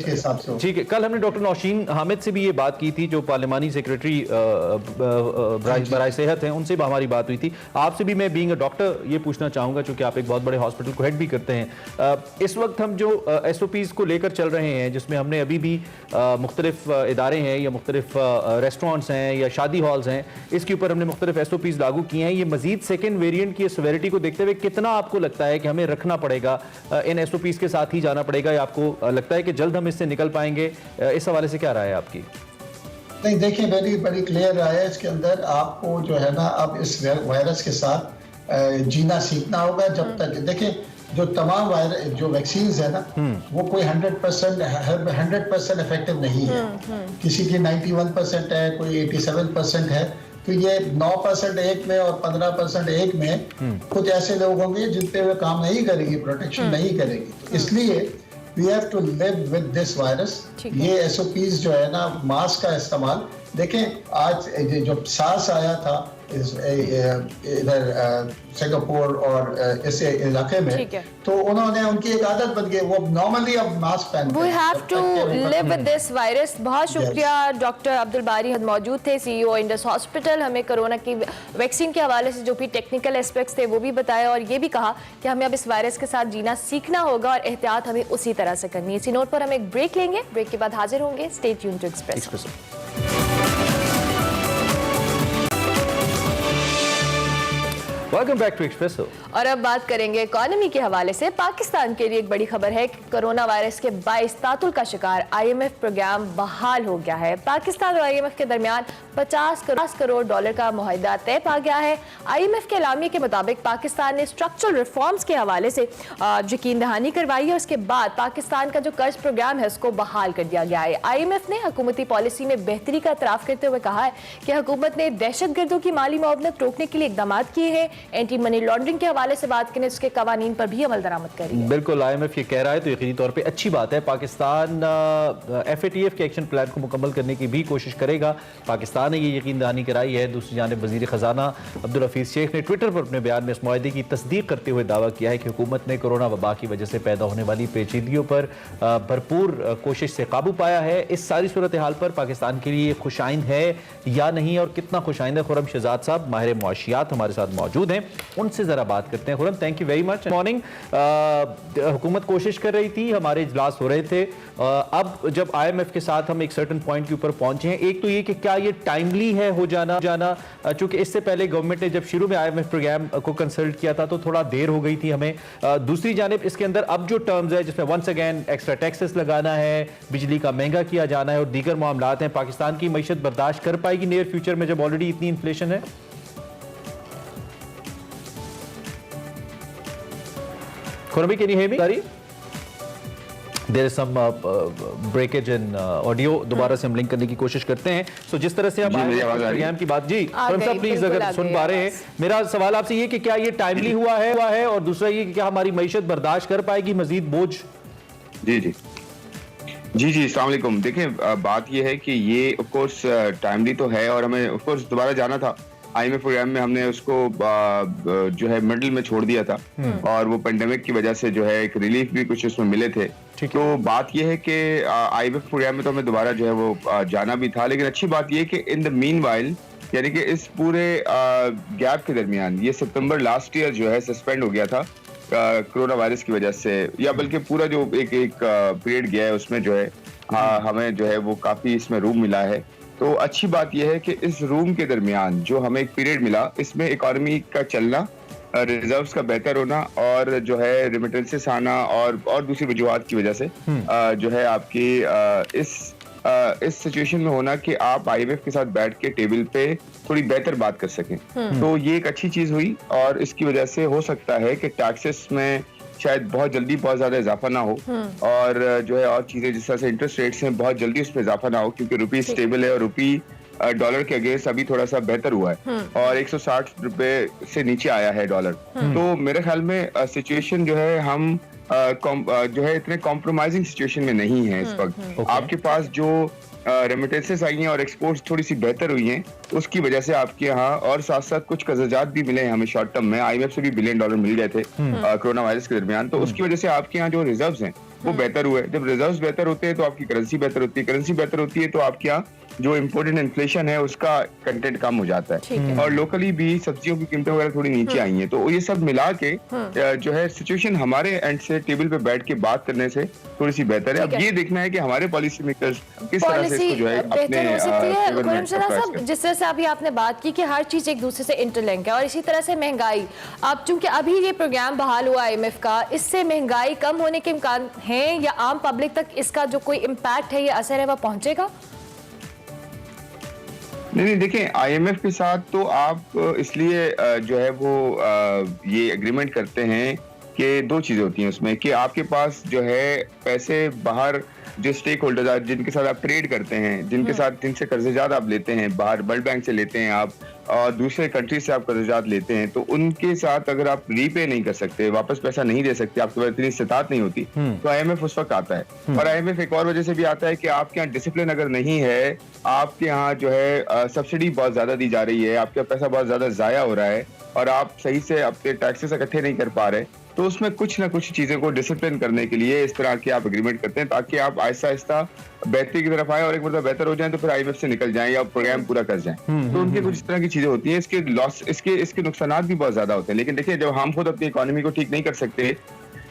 के हिसाब से। ठीक है, कल हमने डॉक्टर नौशीन हामिद से भी ये बात की थी, जो पार्लिमानी सेक्रेटरी बराए सेहत हैं, उनसे भी हमारी बात हुई थी। आपसे भी मैं बीइंग अ डॉक्टर ये पूछना चाहूँगा, चूँकि आप एक बहुत बड़े हॉस्पिटल को हेड भी करते हैं, इस वक्त हम जो SOPs को लेकर चल रहे हैं, जिसमें हमने अभी भी मुख्तलिफ इदारे हैं या मुख्तलिफ रेस्टोरेंट्स हैं या शादी हॉल्स हैं, इसके ऊपर हमने मुख्तलिफ SOPs लागू किए हैं। ये मजीद सेकेंड वेरिएंट की सेवेरिटी को देखते हुए कितना आपको लगता है कि हमें रखना पड़ेगा, इन SOPs के साथ ही जाना पड़ेगा, या आपको लगता है कि जल्द हम इससे निकल पाएंगे? इस हवाले से क्या राय है आपकी? नहीं, देखिए मेरी बड़ी क्लियर राय है इसके अंदर। आपको जो है ना अब इस वायरस के साथ जीना सीखना होगा। जब तक देखिए जो तमाम जो वैक्सीन है ना, वो कोई 100% इफेक्टिव नहीं है। किसी की 91% है, कोई 87% है। तो ये 9% एक में और 15% एक में कुछ ऐसे लोग होंगे जिन पे वो काम नहीं करेगी, प्रोटेक्शन नहीं करेगी। तो इसलिए we have to live with this virus. ये SOPs जो है ना, मास्क का इस्तेमाल, देखें आज जो सार्स आया था इधर सिंगापुर और इस इलाके में, तो उन्होंने उनकी एक आदत बन गई, वो नॉर्मली अब मास्क पहनते हैं। We have to live with this virus। बहुत शुक्रिया डॉक्टर अब्दुल बारी हद मौजूद थे, CEO इंडस हॉस्पिटल। हमें कोरोना की वैक्सीन के हवाले से जो भी टेक्निकल एस्पेक्ट्स थे वो भी बताया, और ये भी कहा कि हमें अब इस वायरस के साथ जीना सीखना होगा और एहतियात हमें उसी तरह से करनी है। इसी नोट पर हम एक ब्रेक लेंगे, ब्रेक के बाद हाजिर होंगे। Stay tuned to Express. Welcome back to Expresso. और अब बात करेंगे इकोनॉमी के हवाले से। पाकिस्तान के लिए एक बड़ी खबर है कि कोरोना वायरस के 22 तातुल का शिकार IMF प्रोग्राम बहाल हो गया है। पाकिस्तान और IMF के दरमियान $50 करोड़ का मुआहदा तय पा गया है। IMF के एलामिया के मुताबिक पाकिस्तान ने स्ट्रक्चरल रिफॉर्म्स के हवाले से यकीन दहानी करवाई है। उसके बाद पाकिस्तान का जो कर्ज प्रोग्राम है उसको बहाल कर दिया गया है। IMF ने हुकूमती पॉलिसी में बेहतरी का एतराफ़ करते हुए कहा है कि हुकूमत ने दहशतगर्दों की माली मुआवनत रोकने के लिए इकदाम किए हैं। एंटी मनी लॉन्ड्रिंग के हवाले से बात करें, उसके कवानीन पर भी अमल दरामद करेगी। बिल्कुल, IMF ये कह रहा है तो यकीनी तौर पे अच्छी बात है। पाकिस्तान FATF के एक्शन प्लान को मुकम्मल करने की भी कोशिश करेगा। पाकिस्तान ने ये यकीन दहानी कराई है। दूसरी जानिब वज़ीर ख़जाना अब्दुल हफीज़ शेख ने ट्विटर पर अपने बयान में इस मुआहदे की तस्दीक करते हुए दावा किया है कि हुकूमत ने कोरोना वबा की वजह से पैदा होने वाली पेचीदगियों पर भरपूर कोशिश से काबू पाया है। इस सारी सूरत हाल पर पाकिस्तान के लिए खुशाइंद है या नहीं, और कितना खुशाइंद है, खुरम शहजाद साहब माहिर मुआशियात हमारे साथ मौजूद हैं, उनसे ज़रा बात करते हैं। Khurram, thank you very much. Morning. हुकूमत कोशिश कर रही थी, हमारे इजलास हो रहे थे, अब जब IMF के साथ हम एक सर्टन पॉइंट के ऊपर पहुंचे हैं, एक तो ये कि क्या ये टाइमली है हो जाना, चूंकि इससे पहले गवर्नमेंट ने जब शुरू में IMF प्रोग्राम को कंसल्ट किया था तो थोड़ा देर हो गई थी हमें। दूसरी जानिब इसके अंदर अब जो टर्म्स है जिसमें वंस अगेन एक्स्ट्रा टैक्सेस लगाना है, बिजली का महंगा किया जाना है और दीगर मामलात हैं, पाकिस्तान की मईशत बर्दाश्त कर पाएगी नियर फ्यूचर में जब ऑलरेडी इतनी इन्फ्लेशन है? Khurram, can you hear me? Sorry? There is some breakage in audio। दोबारा से हम लिंक करने की कोशिश करते हैं। So, जिस तरह से हम प्रोग्राम की बात, जी खुरम साहब प्लीज अगर सुन पा रहे हैं, मेरा सवाल आपसे ये कि क्या ये टाइमली हुआ है और दूसरा ये कि क्या हमारी मईशत बर्दाश्त कर पाएगी मजीद बोझ? जी अस्सलाम वालेकुम। देखिए बात ये है कि ये ऑफ कोर्स टाइमली तो है और हमें ऑफ कोर्स दोबारा जाना था। IMF प्रोग्राम में हमने उसको जो है मिडिल में छोड़ दिया था और वो पेंडेमिक की वजह से जो है एक रिलीफ भी कुछ उसमें मिले थे। तो बात ये है कि IMF प्रोग्राम में तो हमें दोबारा जो है वो जाना भी था, लेकिन अच्छी बात ये है कि इन द मीनवाइल, यानी कि इस पूरे गैप के दरमियान, ये सितंबर लास्ट ईयर जो है सस्पेंड हो गया था कोरोना वायरस की वजह से, या बल्कि पूरा जो एक पीरियड गया है उसमें जो है हमें जो है वो काफी इसमें रूम मिला है। तो अच्छी बात यह है कि इस रूम के दरमियान जो हमें एक पीरियड मिला, इसमें इकोनॉमी का चलना रिजर्व्स का बेहतर होना और जो है रेमिटेंसेस आना और दूसरी वजूहत की वजह से जो है आपकी इस सिचुएशन में होना कि आप आईएमएफ के साथ बैठ के टेबल पे थोड़ी बेहतर बात कर सकें, तो ये एक अच्छी चीज हुई और इसकी वजह से हो सकता है कि टैक्सेस में शायद बहुत जल्दी बहुत ज्यादा इजाफा ना हो और जो है और चीजें जिस तरह से इंटरेस्ट रेट्स हैं बहुत जल्दी उसमें इजाफा ना हो, क्योंकि रुपी स्टेबल है और रुपी डॉलर के अगेंस्ट अभी थोड़ा सा बेहतर हुआ है और 160 रुपए से नीचे आया है डॉलर। तो मेरे ख्याल में सिचुएशन जो है हम जो है इतने कॉम्प्रोमाइजिंग सिचुएशन में नहीं है इस वक्त। आपके पास जो रेमिटेंसेस आई हैं और एक्सपोर्ट्स थोड़ी सी बेहतर हुई हैं, उसकी वजह से आपके यहाँ और साथ साथ कुछ कर्जात भी मिले हैं हमें शॉर्ट टर्म में। आईएमएफ से भी $1 बिलियन मिल गए थे कोरोना वायरस के दरमियान, तो उसकी वजह से आपके यहाँ जो रिजर्व्स हैं वो बेहतर हुए। जब रिजर्व्स बेहतर होते हैं तो आपकी करेंसी बेहतर होती है, करेंसी बेहतर होती है तो आपके यहाँ जो इम्पोर्टेंट इन्फ्लेशन है उसका कंटेंट कम हो जाता है और लोकली भी सब्जियों की कीमतें वगैरह थोड़ी नीचे आई हैं। तो ये सब मिला के जो है सिचुएशन हमारे एंड से टेबल पे बैठ के बात करने से थोड़ी सी बेहतर है। अब ये देखना है कि हमारे पॉलिसी मेकर्स किस तरह से इसको जो है अपने जिस तरह से अभी आपने बात की कि हर चीज एक दूसरे से इंटरलिंक है और इसी तरह से महंगाई, अब चूंकि अभी ये प्रोग्राम बहाल हुआ आईएमएफ का, इससे महंगाई कम होने के इम्कान हैं या आम पब्लिक तक इसका जो कोई इम्पैक्ट है या असर है वह पहुंचेगा? नहीं देखिए, आईएमएफ के साथ तो आप इसलिए जो है वो ये एग्रीमेंट करते हैं कि दो चीजें होती हैं उसमें कि आपके पास जो है पैसे बाहर जो स्टेक होल्डर्स जिनके साथ आप ट्रेड करते हैं, जिनसे कर्जात आप लेते हैं, बाहर वर्ल्ड बैंक से लेते हैं आप और दूसरे कंट्री से आप कर्जात लेते हैं, तो उनके साथ अगर आप रीपे नहीं कर सकते, वापस पैसा नहीं दे सकते, आपके पास इतनी इस्तात नहीं होती, तो आईएमएफ उस वक्त आता है। और आईएमएफ एक और वजह से भी आता है कि आपके यहाँ डिसिप्लिन अगर नहीं है, आपके यहाँ जो है सब्सिडी बहुत ज्यादा दी जा रही है, आपका पैसा बहुत ज्यादा जाया हो रहा है और आप सही से अपने टैक्सेस इकट्ठे नहीं कर पा रहे, तो उसमें कुछ ना कुछ चीजों को डिसिप्लिन करने के लिए इस तरह के आप एग्रीमेंट करते हैं ताकि आप आहिस्ता आहिस्ता बेहतरी की तरफ आए और एक बार बेहतर हो जाए तो फिर आईएमएफ से निकल जाएं या प्रोग्राम पूरा कर जाएं। तो उनकी कुछ इस तरह की चीजें होती हैं। इसके लॉस इसके नुकसानात भी बहुत ज्यादा होते हैं। लेकिन देखिए, जब हम खुद अपनी इकोनॉमी को ठीक नहीं कर सकते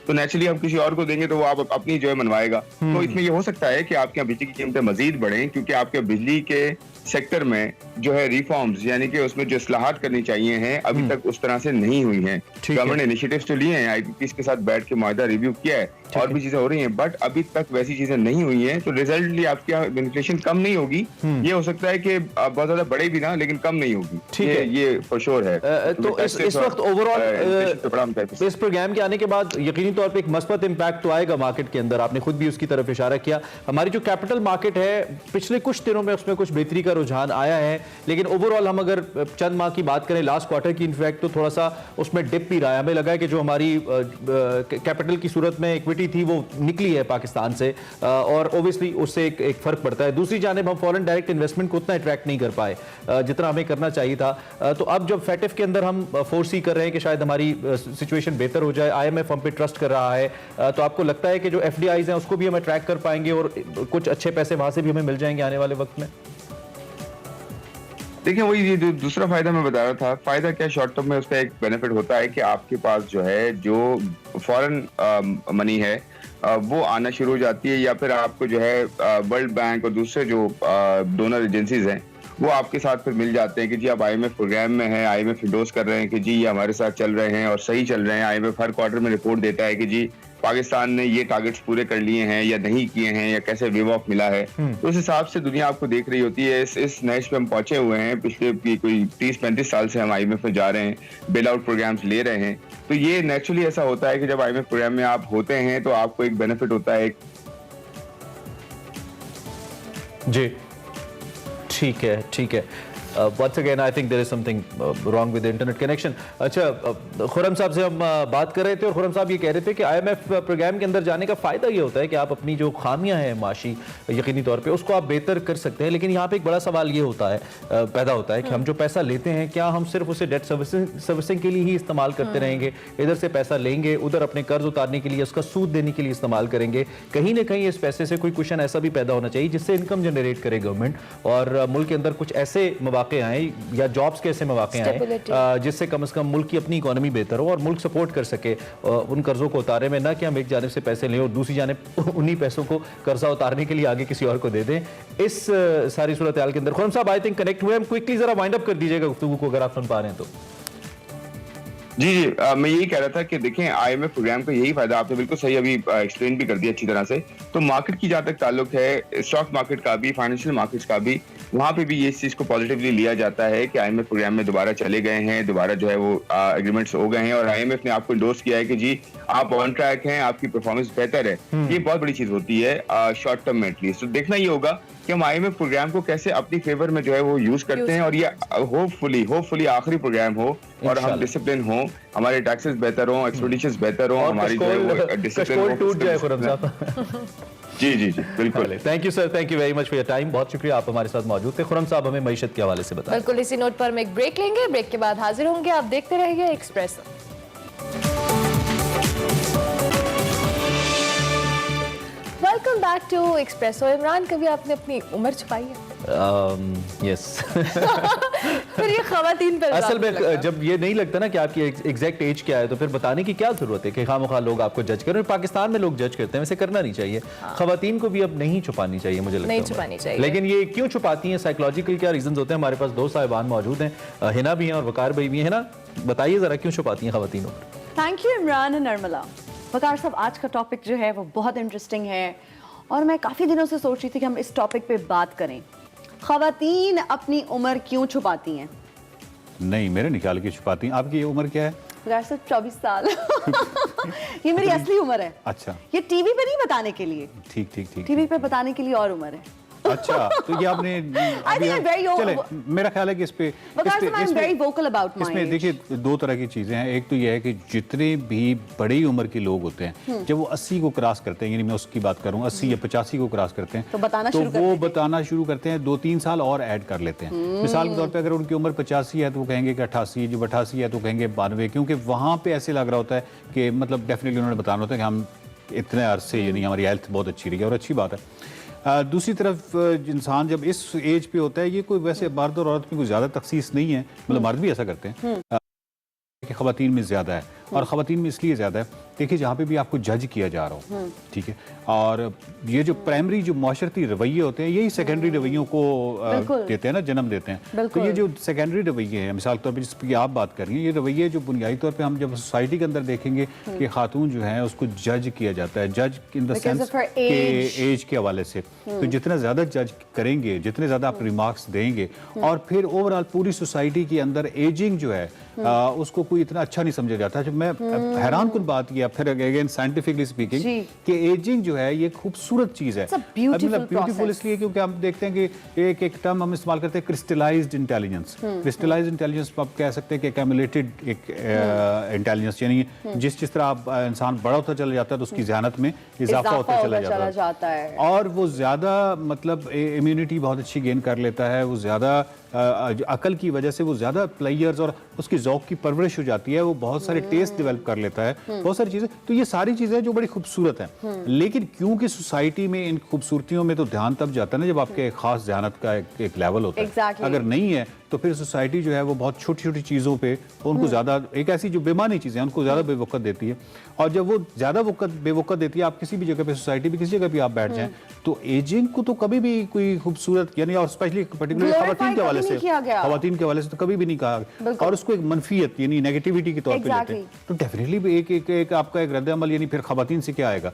तो नेचुरली हम किसी और को देंगे तो वो आप अपनी जो है मनवाएगा। तो इसमें ये हो सकता है कि आपके यहाँ बिजली की कीमतें मजीद बढ़ें क्योंकि आपके बिजली के सेक्टर में जो है रिफॉर्म्स यानी कि उसमें जो इस्लाहात करनी चाहिए हैं अभी तक उस तरह से नहीं हुई हैं। गवर्नमेंट ने इनिशिएटिव्स तो लिए हैं, आईपीपीएस के साथ बैठ के मुआहदा रिव्यू किया है और भी चीजें हो रही हैं, बट अभी तक वैसी चीजें नहीं हुई हैं। तो रिजल्टली आपके यहाँ इन्फ्लेशन कम नहीं होगी। ये हो सकता है कि बहुत ज्यादा बढ़े भी ना, लेकिन कम नहीं होगी। ये फॉर श्योर है। तो इस वक्त ओवरऑल इस प्रोग्राम के आने के बाद यकीनी तौर पे एक मस्बत इंपैक्ट तो आएगा मार्केट के अंदर। आपने खुद भी उसकी तरफ इशारा किया। हमारी जो कैपिटल मार्केट है पिछले कुछ दिनों में उसमें कुछ बेहतरी का रुझान आया है, लेकिन ओवरऑल हम अगर चंद माह की बात करें लास्ट क्वार्टर की, इनफैक्ट तो थोड़ा सा उसमें डिप भी रहा है। हमें लगा है कि जो हमारी कैपिटल की सूरत में इक्विटी थी वो निकली है पाकिस्तान से और ओब्वियसली उससे एक फर्क पड़ता है। दूसरी जानिब हम फॉरेन डायरेक्ट इन्वेस्टमेंट को उतना अट्रैक्ट नहीं कर पाए जितना हमें करना चाहिए था। तो अब जब फैटिफ के अंदर हम फोर्सी कर रहे हैं कि शायद हमारी सिचुएशन बेहतर हो जाए, आईएमएफ हम पे ट्रस्ट कर रहा है, तो आपको लगता है कि जो एफडीआईज हैं उसको भी हम अट्रैक्ट कर पाएंगे और कुछ अच्छे पैसे वहां से भी हमें मिल जाएंगे आने वाले वक्त में? देखिए, वही जो दूसरा फायदा मैं बता रहा था, फायदा क्या शॉर्ट टर्म में उसका एक बेनिफिट होता है कि आपके पास जो है जो फॉरेन मनी है वो आना शुरू हो जाती है, या फिर आपको जो है वर्ल्ड बैंक और दूसरे जो डोनर एजेंसीज हैं वो आपके साथ फिर मिल जाते हैं कि जी आप आईएमएफ प्रोग्राम में हैं, आईएमएफ इंडोर्स कर रहे हैं कि जी ये हमारे साथ चल रहे हैं और सही चल रहे हैं। आईएमएफ हर क्वार्टर में रिपोर्ट देता है कि जी पाकिस्तान ने ये टारगेट्स पूरे कर लिए हैं या नहीं किए हैं या कैसे वेव ऑफ मिला है। तो उस हिसाब से दुनिया आपको देख रही होती है। इस नैश पे हम पहुंचे हुए हैं, पिछले कोई 30-35 साल से हम आईएमएफ में जा रहे हैं, बेल आउट प्रोग्राम्स ले रहे हैं। तो ये नेचुरली ऐसा होता है कि जब आईएमएफ प्रोग्राम में आप होते हैं तो आपको एक बेनिफिट होता है। जी ठीक है, ठीक है। Once again, I think there is something wrong with the internet connection. अच्छा, खुरम साहब से हम बात कर रहे थे और खुरम साहब ये कह रहे थे कि आईएमएफ प्रोग्राम के अंदर जाने का फ़ायदा ये होता है कि आप अपनी जो खामियां हैं माशी यकीनी तौर पे उसको आप बेहतर कर सकते हैं। लेकिन यहाँ पे एक बड़ा सवाल ये होता है पैदा होता है कि हम जो पैसा लेते हैं क्या हम सिर्फ उसे डेट सर्विसिंग के लिए ही इस्तेमाल करते रहेंगे, इधर से पैसा लेंगे उधर अपने कर्ज उतारने के लिए उसका सूद देने के लिए इस्तेमाल करेंगे? कहीं ना कहीं इस पैसे से कोई क्वेश्चन ऐसा भी पैदा होना चाहिए जिससे इनकम जनरेट करे गवर्नमेंट और मुल्क के अंदर कुछ ऐसे मौके आए या जॉब्स के ऐसे मौके आए जिससे कम से कम मुल्क की अपनी इकोनॉमी बेहतर हो और मुल्क सपोर्ट कर सके उन कर्जों को उतारे में, ना कि हम एक जानिब से पैसे लें और दूसरी जानिब उन्हीं पैसों को कर्जा उतारने के लिए आगे किसी और को दे दें। इस सारी सूरत हाल के अंदर खुरम साहब आई थिंक कनेक्ट हुए, हम क्विकली जरा वाइंड अप कर दीजिएगा गुफ्तगू को अगर आप सुन पा रहे हैं तो। जी जी, मैं यही कह रहा था कि देखें आईएमएफ प्रोग्राम का यही फायदा, आपने बिल्कुल सही अभी एक्सप्लेन भी कर दिया अच्छी तरह से। तो मार्केट की जहाँ तक ताल्लुक है, स्टॉक मार्केट का भी, फाइनेंशियल मार्केट्स का भी, वहाँ पे भी ये इस चीज को पॉजिटिवली लिया जाता है कि आईएमएफ प्रोग्राम में दोबारा चले गए हैं, दोबारा जो है वो एग्रीमेंट्स हो गए हैं और आईएमएफ ने आपको इंडोर्स किया है कि जी आप ऑन ट्रैक हैं, आपकी परफॉर्मेंस बेहतर है। ये बहुत बड़ी चीज होती है शॉर्ट टर्म में एटलीस्ट। तो देखना ये होगा कि हम आईएमएफ प्रोग्राम को कैसे अपनी फेवर में जो है वो यूज करते हैं और ये होपफुली आखिरी प्रोग्राम हो और हम डिसिप्लिन हो, हमारे टैक्सेस बेहतर हो, एक्सपेंडिचर्स बेहतर हो, हमारी जो है वो डिसिप्लिन टूट जाए खुरम साहब। जी जी जी बिल्कुल। Thank you sir, thank you very much for your time. बहुत शुक्रिया, आप हमारे साथ मौजूद थे। खुरम साहब हमें मईशत के हवाले से बताएं। बिल्कुल इसी नोट पर हम एक ब्रेक लेंगे, ब्रेक के बाद हाजिर होंगे। आप देखते रहिए Expresso. Welcome back to Expresso. Imran, कभी आपने अपनी उम्र छुपाई है? यस। फिर ये खवातीन पर असल में जब ये नहीं लगता ना कि आपकी एग्जैक्ट एज क्या है, तो फिर बताने की क्या जरूरत है कि खामखा लोग आपको जज करें। पाकिस्तान में लोग जज करते हैं, वैसे करना नहीं चाहिए। खवातीन को भी अब नहीं छुपानी चाहिए, मुझे लगता है। नहीं छुपानी चाहिए। लेकिन ये क्यों छुपाती हैं, साइकोलॉजिकल क्या रीजन होते हैं? हमारे पास दो साहिबान मौजूद हैं, हिना भी हैं और वकार भाई भी हैं। हिना, बताइए जरा क्यों छुपाती हैं खवातीनों को? Thank you Imran and Nirmala. Waqar साहब, आज का टॉपिक जो है वो बहुत इंटरेस्टिंग है और मैं काफ़ी दिनों से सोच रही थी कि हम इस टॉपिक पे बात करें। खवातीन अपनी उम्र क्यों छुपाती हैं? नहीं, मेरे निकाल के छुपाती हैं। आपकी ये उम्र क्या है? वकार साहब 24 साल। ये मेरी असली उम्र है। अच्छा, ये टीवी पे नहीं बताने के लिए, ठीक ठीक ठीक। टीवी पे बताने के लिए और उम्र है। अच्छा, तो ये आपने think I'm very चले, मेरा ख्याल है कि इस पे वकार साहब, I am very vocal about my इसमें एज। देखिए दो तरह की चीज़ें हैं। एक तो ये है कि जितने भी बड़ी उम्र के लोग होते हैं, जब वो 80 को क्रॉस करते हैं, यानी मैं उसकी बात करूँ 80 या 85 को क्रॉस करते हैं, तो बताना तो शुरू कर वो देते हैं। बताना शुरू करते हैं, 2-3 साल और ऐड कर लेते हैं। मिसाल के तौर पे अगर उनकी उम्र 85 है तो वो कहेंगे कि 88, जब 88 है तो कहेंगे 92, क्योंकि वहाँ पे ऐसे लग रहा होता है कि मतलब डेफिनेटली उन्होंने बताना होता है कि हम इतने अरसे यानी हमारी हेल्थ बहुत अच्छी रही है, और अच्छी बात है। दूसरी तरफ इंसान जब इस एज पे होता है, ये कोई वैसे मर्द और औरत में कोई ज़्यादा तखसीस नहीं है, मतलब मर्द भी ऐसा करते हैं कि ख़वातीन में ज़्यादा है, और ख़वातीन में इसलिए ज़्यादा है, देखिए जहाँ पे भी आपको जज किया जा रहा हो, ठीक है, और ये जो प्राइमरी जो माशरती रवैये होते हैं, यही सेकेंडरी रवैयों को देते हैं ना, जन्म देते हैं। तो ये जो सेकेंडरी रवैये हैं, मिसाल के तौर पर जिस पर आप बात कर रही हैं, ये रवैये जो बुनियादी तौर पर हम जब सोसाइटी के अंदर देखेंगे कि खातून जो है उसको जज किया जाता है, जज इन द सेंस के एज के हवाले से। तो जितना ज़्यादा जज करेंगे, जितने ज़्यादा आप रिमार्क्स देंगे, और फिर ओवरऑल पूरी सोसाइटी के अंदर एजिंग जो है उसको कोई इतना अच्छा नहीं समझा जाता। जब मैं हैरान कुन बात किया, फिर अगेन साइंटिफिकली स्पीकिंग, कि एजिंग जो है ये खूबसूरत चीज है। ब्यूटीफुल इसलिए क्योंकि हम देखते हैं कि एक टर्म हम इस्तेमाल करते हैं, क्रिस्टलाइज्ड इंटेलिजेंस। क्रिस्टलाइज्ड इंटेलिजेंस आप कह सकते हैं कि एक्यूमुलेटेड एक इंटेलिजेंस, यानी जिस तरह आप इंसान बड़ा होता चला जाता है तो उसकी ज़हानत में इजाफा होता चला जाता है, और वो ज़्यादा मतलब इम्यूनिटी बहुत अच्छी गेन कर लेता है, वो ज़्यादा अकल की वजह से वो ज़्यादा प्लेयर्स और उसकी ज़ौक़ की परवरिश हो जाती है, वो बहुत सारे टेस्ट डेवलप कर लेता है, बहुत सारी चीज़ें। तो ये सारी चीज़ें जो बड़ी खूबसूरत हैं, लेकिन क्योंकि सोसाइटी में इन खूबसूरतियों में तो ध्यान तब जाता है ना जब आपके खास ज़हानत का एक लेवल होता है। अगर नहीं है तो फिर सोसाइटी जो है वो बहुत छोटी छोटी चीज़ों पे उनको ज़्यादा, एक ऐसी जो बेमानी चीज़ें हैं उनको ज़्यादा बेवकत देती है, और जब वो ज़्यादा बेवकत देती है, आप किसी भी जगह पे सोसाइटी में किसी जगह भी आप बैठ जाएं, तो एजिंग को तो कभी भी कोई खूबसूरत, यानी और स्पेशली पर्टिकुलरली खवातीन के हवाले से तो कभी भी नहीं कहा, और उसको एक मनफियत यानी नेगेटिविटी के तौर पे लेते हैं। तो डेफिनेटली एक आपका एक रद्द अमल, यानी फिर खवातीन से क्या आएगा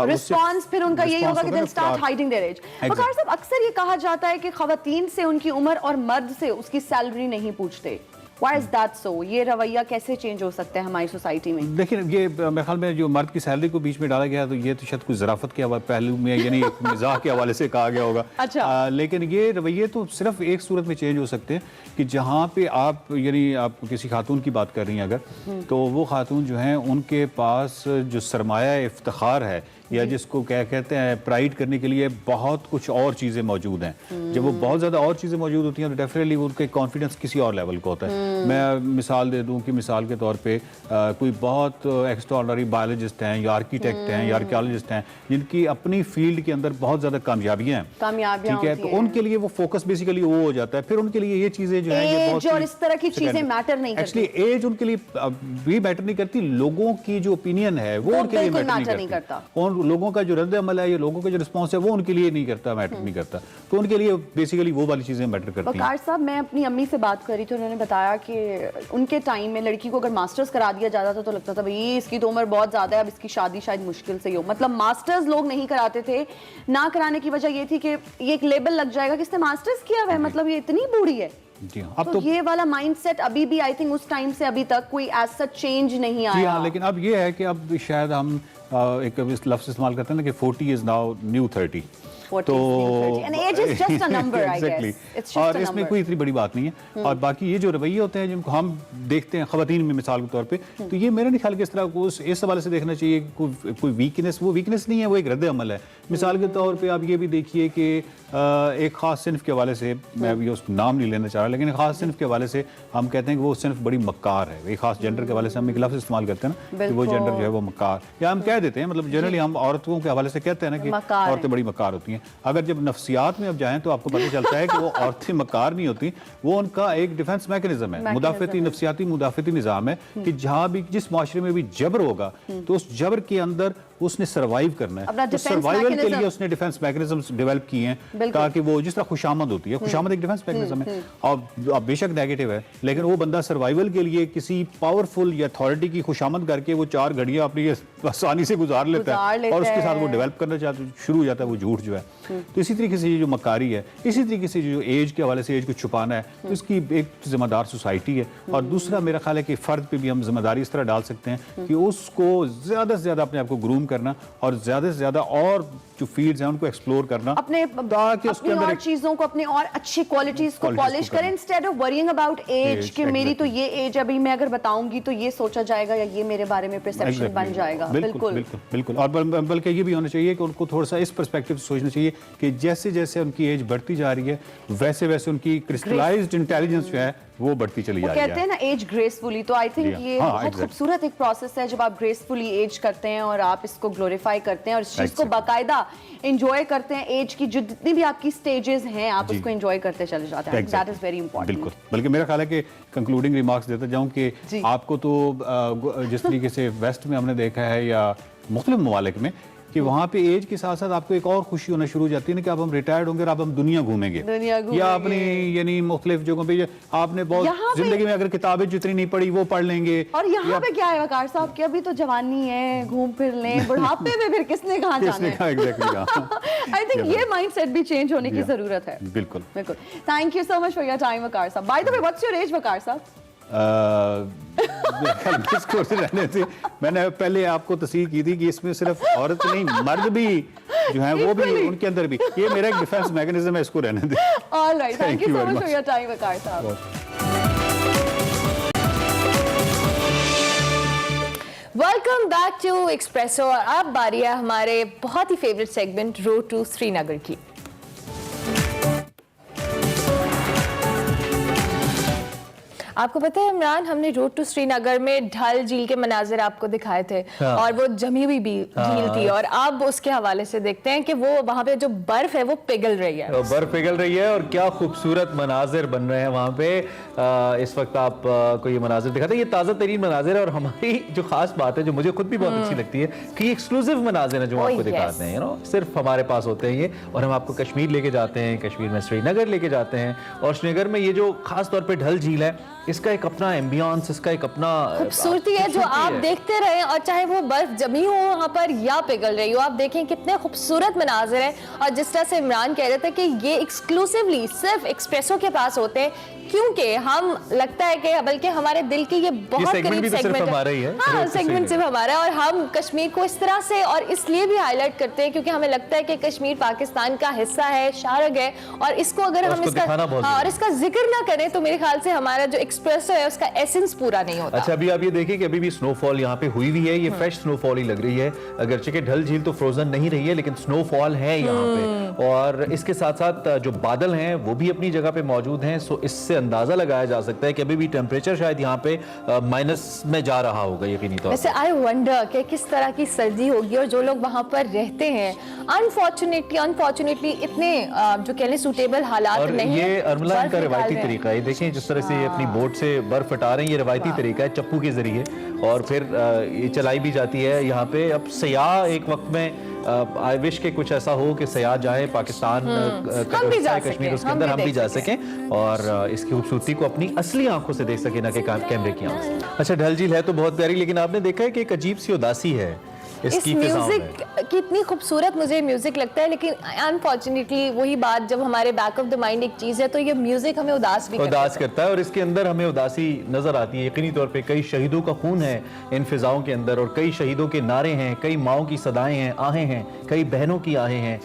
रिस्पांस, फिर उनका यही होगा कि they'll start hiding their age। वकार साहब, अक्सर ये कहा जाता है कि खवातीन से उनकी उम्र और मर्द से उसकी सैलरी नहीं पूछते। Why is that so? ये रवैया कैसे चेंज हो सकता है हमारी सोसाइटी में? देखिए, ये मेरे ख्याल में जो मर्द की सैलरी को बीच में डाला गया, तो ये तो शायद कुछ ज़राफत के पहलू में यानी एक मिजाह के हवाले से कहा गया होगा। अच्छा। लेकिन ये रवैये तो सिर्फ एक सूरत में चेंज हो सकते हैं कि जहाँ पे आप यानी आप किसी खातून की बात कर रही हैं अगर, तो वो खातून जो हैं उनके पास जो सरमाया इफ्तिखार है, या जिसको क्या कहते हैं प्राइड करने के लिए बहुत कुछ और चीज़ें मौजूद हैं। जब वो बहुत ज़्यादा और चीज़ें मौजूद होती हैं तो डेफिनेटली उनका कॉन्फिडेंस किसी और लेवल का होता है। मैं मिसाल दे दूं कि मिसाल के तौर पे कोई बहुत एक्स्ट्राऑर्डिनरी बायोलॉजिस्ट हैं या आर्किटेक्ट हैं या आर्कियोलॉजिस्ट हैं जिनकी अपनी फील्ड के अंदर बहुत ज़्यादा कामयाबियाँ हैं, ठीक है, तो उनके लिए वो फोकस बेसिकली वो हो जाता है। फिर उनके लिए ये चीज़ें जो है ये बहुत और इस तरह की चीज़ें मैटर नहीं करती। एक्चुअली एज उनके लिए भी मैटर नहीं करती, लोगों की जो ओपिनियन है वो उनके लिए मैटर नहीं करता। लोगों का जो रद्द अमल है या लोगों का जो रिस्पॉन्स है वो उनके लिए नहीं करता, मैटर नहीं करता। तो उनके लिए बेसिकली वो वाली चीज़ें मैटर करती हैं। वकार साहब, मैं अपनी अम्मी से बात करी थी, उन्होंने बताया कि उनके टाइम में लड़की को अगर मास्टर्स करा दिया जाता था तो लगता था भाई इसकी तो उम्र बहुत ज़्यादा है, अब इसकी शादी शायद मुश्किल से ही हो। मतलब मास्टर्स लोग नहीं कराते थे, ना कराने की वजह ये थी कि ये एक लेबल लग जाएगा कि इसने मास्टर्स किया हुआ है, मतलब ये इतनी बूढ़ी है। जी हाँ, अब तो ये वाला माइंडसेट अभी भी आई थिंक उस टाइम से अभी तक कोई एज सच चेंज नहीं आया। जी हाँ, लेकिन अब ये है कि अब शायद हम एक लफ्ज़ इस्तेमाल करते हैं ना कि 40 इज़ नाउ न्यू 30। तो Exactly. और इसमें कोई इतनी बड़ी बात नहीं है। और बाकी ये जो रवैये होते हैं जिनको हम देखते हैं ख़वातीन में मिसाल के तौर पे, तो ये मेरा नहीं ख्याल कि इस तरह को इस हवाले से देखना चाहिए कोई वीकनेस, वो वीकनेस नहीं है, वो एक रद्द अमल है। मिसाल के तौर पे आप ये भी देखिए कि एक ख़ास सिनफ के हवाले से, मैं अभी उसका नाम नहीं लेना चाह रहा, लेकिन एक ख़ास सिनफ के हवाले से हम कहते हैं कि वो सिनफ बड़ी मक्कार है। एक ख़ास जेंडर के हवाले से हम एक लफ्ज़ इस्तेमाल करते हैं ना कि वो जेंडर जो है वो मक्कार, या हम कह देते हैं, मतलब जनरली हम औरतों के हवाले से कहते हैं ना कि औरतें बड़ी मक्कार होती हैं। अगर जब नफ्सियात में अब जाएं तो आपको पता चलता है कि वो औरतें मक्कार नहीं होती, वो उनका एक डिफेंस मैकेनिज्म है, मुदाफ़ती नफ्सियाती मुदाफ़ती निज़ाम है कि जहाँ भी जिस माशरे में भी जबर होगा तो उस जबर के अंदर उसने सर्वाइव करना है। तो सर्वाइवल के लिए उसने डिफेंस मैकेनिज्म डेवलप किए हैं ताकि वो जिस तरह खुशामद होती है, खुशामद एक डिफेंस मैकेनिज्म है और बेशक नेगेटिव है, लेकिन वो बंदा सर्वाइवल के लिए किसी पावरफुल या अथॉरिटी की खुशामद करके वो 4 घड़ियां अपनी आसानी से गुजार लेता है और उसके साथ वो डेवलप करना शुरू हो जाता है वो झूठ जो है। तो इसी तरीके से ये जो मक्कारी है, इसी तरीके से जो एज के हवाले से एज को छुपाना है, तो इसकी एक जिम्मेदार सोसाइटी है। और दूसरा मेरा ख्याल है कि फ़र्द पे भी हम जिम्मेदारी इस तरह डाल सकते हैं कि उसको ज़्यादा से ज़्यादा अपने आप को ग्रूम करना और ज़्यादा से ज़्यादा और जो फील्ड्स हैं उनको एक्सप्लोर करना, अपने और चीज़ों को, अपने और अच्छी क्वालिटीज़ को पॉलिश करें instead of worrying about as कि मेरी तो ये एज अभी मैं अगर बताऊंगी तो ये सोचा जाएगा या ये मेरे बारे में परसेप्शन बन जाएगा। बिल्कुल बिल्कुल। और बल्कि ये भी होना चाहिए कि उनको थोड़ा सा इस पर्सपेक्टिव से सोचना चाहिए कि जैसे जैसे उनकी एज बढ़ती जा रही है वैसे वैसे उनकी क्रिस्टलाइज्ड इंटेलिजेंस जो है वो बढ़ती चली जा रही है। कहते हैं ना एज ग्रेसफुली, तो आई थिंक ये बहुत खूबसूरत एक प्रोसेस है जब आप ग्रेसफुली एज करते हैं और आप इसको ग्लोरीफाई करते हैं और इस चीज को बाकायदा एंजॉय करते हैं। एज की जितनी भी आपकी स्टेजेस हैं आप उसको एंजॉय करते चले जाते हैं। That is very important. बिल्कुल। बल्कि मेरा ख्याल है कि कंक्लूडिंग रिमार्क्स देता जाऊं कि आपको तो जिस तरीके से वेस्ट में हमने देखा है या मुख्तलिफ ममालिक में कि वहाँ पे एज के साथ साथ आपको एक और खुशी होना शुरू हो जाती है ना कि अब हम रिटायर्ड होंगे और अब हम दुनिया घूमेंगे या अपनी यानी मुख्तलिफ जगहों पे आपने बहुत जिंदगी में अगर किताबें जितनी नहीं पढ़ी वो पढ़ लेंगे। और यहाँ पे क्या है वकार साहब कि अभी तो जवानी है, घूम फिर लें, बुढ़ापे में फिर किसने कहाँ जाना है। एग्जैक्टली। आई थिंक ये माइंडसेट भी चेंज होने की जरूरत है। बिल्कुल बिल्कुल। Thank you so much for your time Waqar साहब। By the way what's your age Waqar साहब? रहने से मैंने पहले आपको तस्दीक की थी कि इसमें सिर्फ औरत नहीं मर्द भी जो है वो भी उनके अंदर भी ये मेरा एक डिफेंस मैकेनिज्म है, इसको रहने दें। Alright, thank you so much for your time Waqar साहब। Welcome back to Expresso. और अब बारी है हमारे बहुत ही favourite segment road to Srinagar की। आपको पता है इमरान, हमने रोड टू श्रीनगर में ढल झील के मनाजिर आपको दिखाए थे और वो जमी हुई झील थी और अब उसके हवाले से देखते हैं कि वो वहाँ पे जो बर्फ है वो पिघल रही है। बर्फ पिघल रही है और क्या खूबसूरत मनाजिर बन रहे हैं वहाँ पे। इस वक्त आप को ये मनाजिर दिखाते हैं, ये ताज़ा तरीन मनाजिर है। और हमारी जो खास बात है जो मुझे खुद भी बहुत अच्छी लगती है कि ये एक्सक्लूसिव मनाजिर है जो आपको दिखाते हैं, यू नो सिर्फ हमारे पास होते हैं ये। और हम आपको कश्मीर लेके जाते हैं, कश्मीर में श्रीनगर लेके जाते हैं और श्रीनगर में ये जो खास तौर पे ढल झील है इसका एक अपना एम्बियंस, इसका एक अपना खूबसूरती है जो आप देखते रहे। और चाहे वो बर्फ जमी हो वहाँ पर या पिघल रही हो, आप देखें कितने खूबसूरत मनाजिर है। और जिस तरह से इमरान कह रहे थे कि ये एक्सक्लूसिवली सिर्फ एक्सप्रेसो के पास होते हैं क्योंकि हम लगता है कि बल्कि हमारे दिल के ये बहुत करीब सेगमेंट है। हाँ, सेगमेंट सिर्फ हमारा है और हम कश्मीर को इस तरह से और इसलिए भी हाईलाइट करते हैं क्योंकि हमें लगता है कि कश्मीर पाकिस्तान का हिस्सा है, शारग है और इसको अगर हम इसका जिक्र ना करें तो मेरे ख्याल से हमारा जो एक्सप्रेसो है उसका एसेंस पूरा नहीं होता। अच्छा, अभी आप ये देखिए कि अभी भी स्नोफॉल यहाँ पे हुई है, ये फ्रेश स्नोफॉल ही लग रही है। अगरचे कि ढल झील तो फ्रोजन नहीं रही है लेकिन स्नोफॉल है यहाँ पे। और इसके साथ साथ जो बादल हैं वो भी अपनी जगह पे मौजूद हैं। सो इससे अंदाजा लगाया जा सकता है कि अभी भी टेम्परेचर शायद यहाँ पे माइनस में जा रहा होगा यकीनी तौर पर। वैसे आई वंडर कि किस तरह की सर्दी होगी और जो लोग वहाँ पर रहते हैं अनफॉर्चुनेटली इतने जो कह लें सूटेबल हालात नहीं है। ये अरमला का रिवायती तरीका है। देखें जिस तरह से अपनी बोट बोट से बर्फ हटा रहे हैं, ये रवायती तरीका है चप्पू के जरिए, और फिर ये चलाई भी जाती है यहाँ पे। अब सयाह एक वक्त में आई विश के कुछ ऐसा हो कि सयाह जाए पाकिस्तान कश्मीर, उसके अंदर हम भी जा सकें और इसकी खूबसूरती को अपनी असली आंखों से देख सकें, ना कि कैमरे की आंख से। अच्छा, डल झील है तो बहुत प्यारी, लेकिन आपने देखा है कि एक अजीब सी उदासी है इस म्यूजिक की। इतनी खूबसूरत मुझे म्यूजिक लगता है, लेकिन अनफॉर्चुनेटली वही बात, जब हमारे बैक ऑफ द माइंड एक चीज है तो ये म्यूजिक हमें उदास करता है, और इसके अंदर हमें उदासी नजर आती है। यकीनी तौर पे कई शहीदों का खून है इन फिजाओं के अंदर, और कई शहीदों के नारे हैं, कई माओं की सदाएं हैं, आहें हैं, कई बहनों की आहें हैं,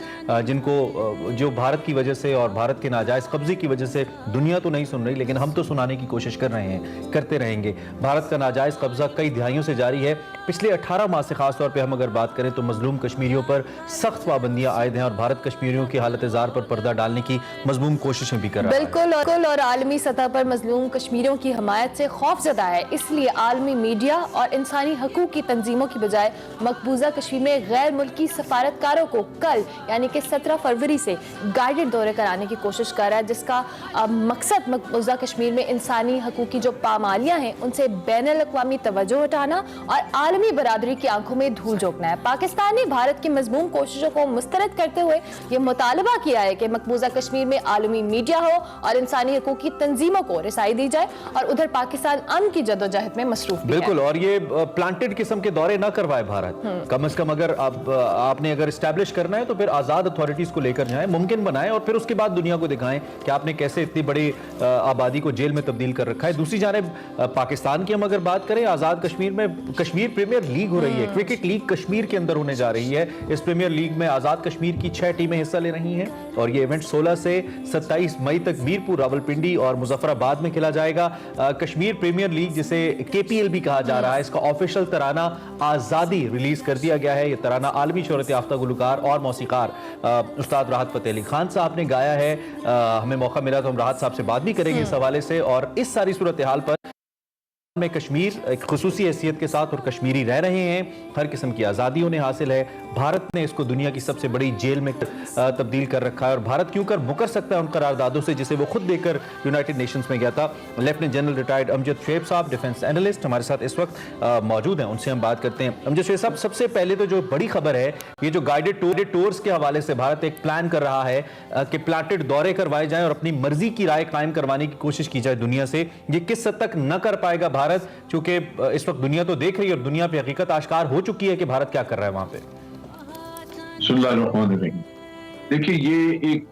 जिनको जो भारत की वजह से और भारत के नाजायज कब्जे की वजह से दुनिया तो नहीं सुन रही, लेकिन हम तो सुनाने की कोशिश कर रहे हैं, करते रहेंगे। भारत का नाजायज कब्जा कई दिहाइयों से जारी है। पिछले 18 माह से खास तौर पे हम अगर बात करें तो मजलूम कश्मीरियों पर सख्त पाबंदियां आयद हैं, और भारत कश्मीरियों की हालत जार पर पर्दा डालने की मजमूम कोशिशें भी कर रहा है। बिल्कुल, और आलमी सतह पर मजलूम कश्मीरियों की हमायत से खौफजदा है। इसलिए आलमी मीडिया और इंसानी हकूक की तंजीमों की बजाय मकबूजा कश्मीर में गैर मुल्की सफारतकारों को कल यानी कि 17 फरवरी से गाइडेड दौरे कराने की कोशिश कर रहा है, जिसका मकसद मकबूजा कश्मीर में इंसानी हकूक की जो पामालियां हैं उनसे बैनुल-अक़वामी तवज्जो हटाना और आलमी बरादरी की आंखों में धूल झोंकना है। पाकिस्तान ने भारत की मजमूम कोशिशों को मुस्तरद करते हुए ये मुतालबा किया है कि मकबूजा कश्मीर में आलमी मीडिया हो और इंसानी हकूक की तंजीमों को रिसाई दी जाए, और उधर पाकिस्तान अमन की जदोजहद में मसरूफ भी बिल्कुल है। और ये प्लांटेड किस्म के दौरे ना करवाए भारत, कम से कम अगर आपने अगर एस्टैब्लिश करना है तो फिर आजाद अथॉरिटीज को लेकर जाएं, मुमकिन बनाएं, और फिर उसके बाद दुनिया को दिखाएं कि आपने कैसे इतनी बड़ी आबादी को जेल में तब्दील कर रखा है। दूसरी जानिब पाकिस्तान की हम अगर बात करें, आजाद कश्मीर में कश्मीर प्रीमियर लीग हो रही है, क्रिकेट लीग कश्मीर के अंदर होने जा रही है। इस प्रीमियर लीग में आजाद कश्मीर की 6 टीमें हिस्सा ले रही हैं, और ये इवेंट 16 से 27 मई तक मीरपुर, रावलपिंडी और मुजफ्फराबाद में खेला जाएगा। कश्मीर प्रीमियर लीग, जिसे KPL भी कहा जा रहा है, इसका ऑफिशियल तराना आजादी रिलीज कर दिया गया है। यह तराना आलमी शोहरत याफ्ता गुलकार और मौसीकार उस्ताद राहत फतेह अली खान साहब ने गाया है। हमें मौका मिला तो हम राहत साहब से बात भी करेंगे इस हवाले से, और इस सारी सूरत हाल पर में कश्मीर एक खुसूसी हैसियत के साथ और कश्मीरी रह रहे हैं, हर किस्म की आज़ादी उन्हें हासिल है। भारत ने इसको दुनिया की सबसे बड़ी जेल में तब्दील कर रखा है, और भारत क्यों कर मुकर सकता है उन करारदादों से जिसे वो खुद देकर यूनाइटेड नेशंस में गया था। Lieutenant general retired Amjad Shoaib साहब, डिफेंस एनालिस्ट, हमारे साथ इस वक्त मौजूद हैं, उनसे हम बात करते हैं। अमजद शुएब साहब, सबसे पहले तो जो बड़ी खबर है, ये जो गाइडेड टूर्स के हवाले से भारत एक प्लान कर रहा है कि प्लांटेड दौरे करवाए जाएं और अपनी मर्जी की राय कायम करवाने की कोशिश की जाए दुनिया से। ये किस हद तक न कर पाएगा भारत, क्योंकि इस वक्त दुनिया तो देख रही है और दुनिया पे हकीकत आश्कार हो चुकी है कि भारत क्या कर रहा है वहां पे। देखिए, ये एक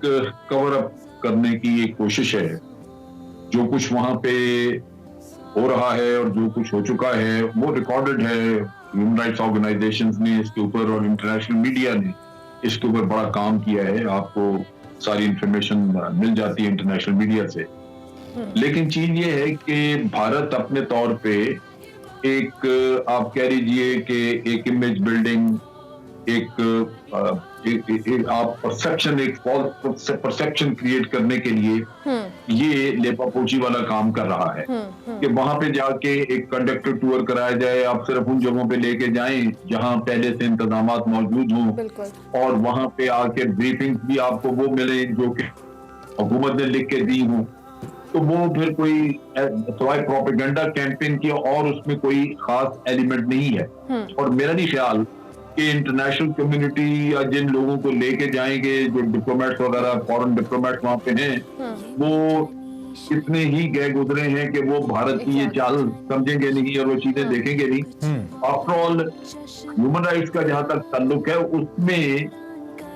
कवर अप करने की एक कोशिश है। जो कुछ वहां पे हो रहा है और जो कुछ हो चुका है वो रिकॉर्डेड है। ह्यूमन राइट्स ऑर्गेनाइजेशंस ने इसके ऊपर और इंटरनेशनल मीडिया ने इसके ऊपर बड़ा काम किया है। आपको सारी इंफॉर्मेशन मिल जाती है इंटरनेशनल मीडिया से। लेकिन चीज ये है कि भारत अपने तौर पे एक आप कह लीजिए कि एक इमेज बिल्डिंग, एक आप परसेप्शन क्रिएट करने के लिए ये लेपापोची वाला काम कर रहा है कि वहां पे जाके एक कंडक्टर टूर कराया जाए। आप सिर्फ उन जगहों पे लेके जाएं जहां पहले से इंतजामात मौजूद हों, और वहां पे आके ब्रीफिंग भी आपको वो मिले जो कि हुकूमत ने लिख के दी हूँ। तो वो फिर कोई प्रोपेगेंडा कैंपेन की और उसमें कोई खास एलिमेंट नहीं है। और मेरा नहीं ख्याल कि इंटरनेशनल कम्युनिटी या जिन लोगों को लेके जाएंगे, जो डिप्लोमेट्स वगैरह फॉरेन डिप्लोमेट्स वहां पे हैं, वो इतने ही गए गुजरे हैं कि वो भारत की ये चाल समझेंगे नहीं और वो चीजें देखेंगे नहीं। आफ्टर ऑल ह्यूमन राइट्स का जहां तक ताल्लुक है, उसमें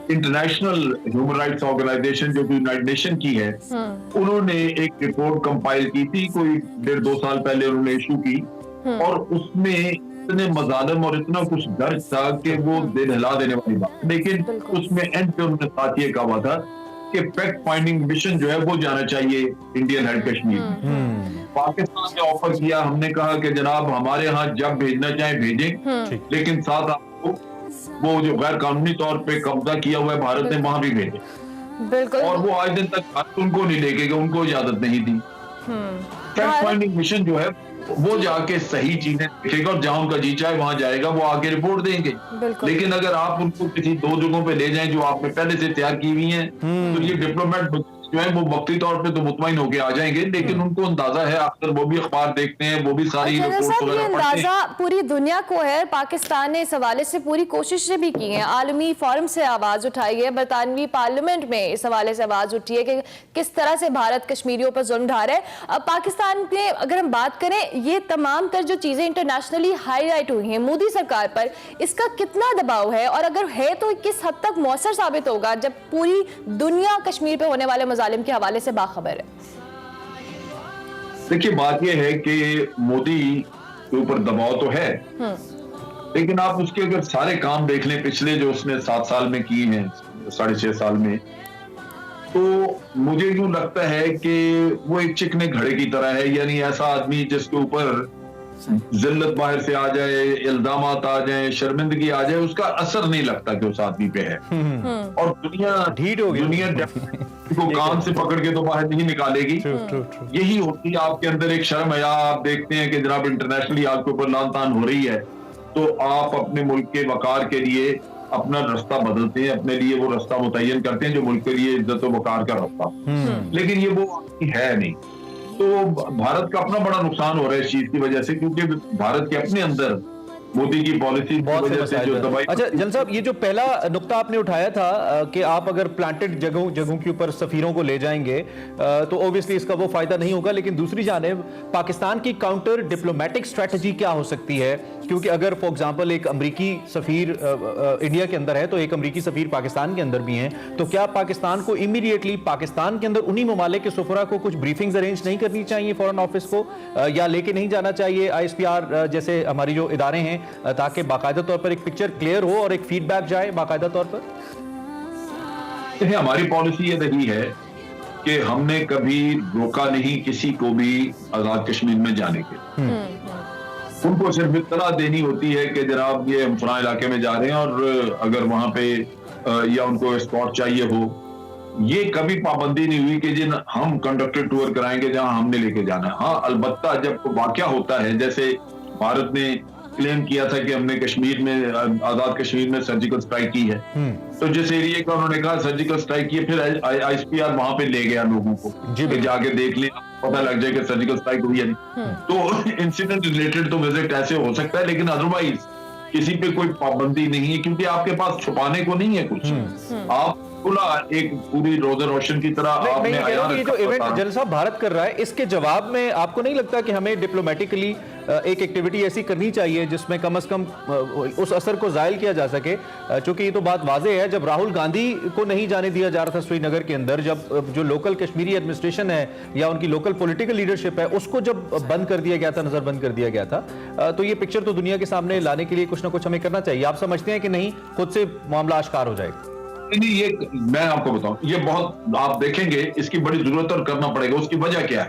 इंटरनेशनल ह्यूमन राइट्स ऑर्गेनाइजेशन जो कि यूनाइटेड नेशन की है, उन्होंने एक रिपोर्ट कंपाइल की थी, कोई 1.5-2 साल पहले उन्होंने इशू की, और उसमें इतने मजालिम और इतना कुछ दर्ज था कि वो दिल हिला देने वाली बात। लेकिन उसमें एंड पे उन्होंने साथ ये कहा था कि फैक्ट फाइंडिंग मिशन जो है वो जाना चाहिए इंडियन हेड कश्मीर। पाकिस्तान ने ऑफर किया, हमने कहा कि जनाब हमारे यहाँ जब भेजना चाहे भेजें, लेकिन साथ आपको वो जो गैर कानूनी तौर पे कब्जा किया हुआ है भारत ने वहां भी भेजे। बिल्कुल। और वो आज दिन तक उनको नहीं लेके गए, उनको इजाजत नहीं दी। फैक्ट फाइंडिंग मिशन जो है वो जाके सही चीजें देखेगा और जहां उनका जी चाहे वहां जाएगा, वो आके रिपोर्ट देंगे। लेकिन अगर आप उनको किसी 2 जगहों पे ले जाएं जो आपने पहले से तैयार की हुई हैं, तो ये डिप्लोमेट जो है वो वक्ती तौर पे तो मुतमईन होके आ जाएंगे, लेकिन उनको अंदाजा है, अक्सर वो भी अखबार देखते हैं, वो भी सारी रिपोर्ट्स ये वगैरह पढ़ते हैं। अंदाजा पूरी दुनिया को है। पाकिस्तान ने इस हवाले से पूरी कोशिशें भी की हैं, आलमी फोरम से आवाज उठाई है, बरतानवी पार्लियामेंट में इस हवाले से आवाज उठी है कि किस तरह से भारत कश्मीरियों पर जुल्म ढा रहा है। अब पाकिस्तान के अगर हम बात करें, ये तमाम तर जो चीजें इंटरनेशनली हाईलाइट हुई हैं मोदी सरकार पर, इसका कितना दबाव है, और अगर है तो किस हद तक मौसर साबित होगा जब पूरी दुनिया कश्मीर पे होने वाले मजालिम के हवाले से बाखबर है? देखिए, बात यह है कि मोदी के ऊपर दबाव तो है, लेकिन आप उसके अगर सारे काम देख लें पिछले जो उसने 7 साल में किए हैं, 6.5 साल में, तो मुझे यूं लगता है कि वो एक चिकने घड़े की तरह है। यानी ऐसा आदमी जिसके ऊपर जिल्लत बाहर से आ जाए, इल्जामात आ जाए, शर्मिंदगी आ जाए, उसका असर नहीं लगता कि उस आदमी पे है। और दुनिया ढीठ हो गई। दुनिया को कान से पकड़ के तो बाहर नहीं निकालेगी। यही होती है आपके अंदर एक शर्म है। आप देखते हैं कि जनाब इंटरनेशनली आपके ऊपर लान तान हो रही है, तो आप अपने मुल्क के वकार के लिए अपना रास्ता बदलते हैं, अपने लिए वो रास्ता मुतय्यन करते हैं जो मुल्क के लिए इज्जत और वकार का रास्ता। लेकिन ये वो है नहीं। तो भारत का अपना बड़ा नुकसान हो रहा है इस चीज की वजह से, क्योंकि भारत के अपने अंदर मोदी की पॉलिसी की वजह से जो दबाई। अच्छा जल साहब, ये जो पहला नुक्ता आपने उठाया था कि आप अगर प्लांटेड जगहों के ऊपर सफीरों को ले जाएंगे तो ऑब्वियसली इसका वो फायदा नहीं होगा, लेकिन दूसरी जानिब पाकिस्तान की काउंटर डिप्लोमेटिक स्ट्रेटजी क्या हो सकती है? क्योंकि अगर फॉर एग्जांपल एक अमेरिकी सफीर इंडिया के अंदर है तो एक अमेरिकी सफीर पाकिस्तान के अंदर भी हैं, तो क्या पाकिस्तान को इमीडिएटली पाकिस्तान के अंदर उन्हीं ममालिक के सफरा को कुछ ब्रीफिंग्स अरेंज नहीं करनी चाहिए फॉरेन ऑफिस को, या लेके नहीं जाना चाहिए ISPR जैसे हमारी जो इदारे हैं, ताकि बाकायदा तौर पर एक पिक्चर क्लियर हो और एक फीडबैक जाए बाकायदा तौर पर? देखिए, हमारी पॉलिसी ये रही है कि हमने कभी रोका नहीं किसी को भी आजाद कश्मीर में जाने के। उनको सिर्फ इत्तला देनी होती है कि जनाब ये हम फलां इलाके में जा रहे हैं, और अगर वहां पे या उनको स्पॉट चाहिए हो, ये कभी पाबंदी नहीं हुई कि जिन हम कंडक्टेड टूर कराएंगे जहां हमने लेके जाना है। हाँ, अलबत्ता जब वाकया होता है, जैसे भारत ने क्लेम किया था कि हमने कश्मीर में, आजाद कश्मीर में सर्जिकल स्ट्राइक की है, तो जिस एरिया का उन्होंने कहा सर्जिकल स्ट्राइक की, फिर ISPR वहां पे ले गया लोगों को कि जाके देख लें, पता लग जाए कि सर्जिकल स्ट्राइक हुई है नहीं। तो इंसिडेंट रिलेटेड तो विजिट ऐसे हो सकता है, लेकिन अदरवाइज किसी पे कोई पाबंदी नहीं है, क्योंकि आपके पास छुपाने को नहीं है कुछ। आप खुला एक पूरी रोज़े रोशन की तरह आपने ये जो इवेंट जनरल साहब भारत कर रहा है, इसके जवाब में आपको नहीं लगता कि हमें डिप्लोमेटिकली एक एक्टिविटी ऐसी करनी चाहिए जिसमें कम से कम उस असर को जायल किया जा सके? चूंकि ये तो बात वाज़ेह है, जब राहुल गांधी को नहीं जाने दिया जा रहा था श्रीनगर के अंदर, जब जो लोकल कश्मीरी एडमिनिस्ट्रेशन है या उनकी लोकल पॉलिटिकल लीडरशिप है उसको जब बंद कर दिया गया था, नजरबंद कर दिया गया था, तो ये पिक्चर तो दुनिया के सामने लाने के लिए कुछ ना कुछ हमें करना चाहिए। आप समझते हैं कि नहीं, खुद से मामला आश्कार हो जाएगा? नहीं, ये मैं आपको बताऊं, ये बहुत आप देखेंगे इसकी बड़ी जरूरत और करना पड़ेगा। उसकी वजह क्या है?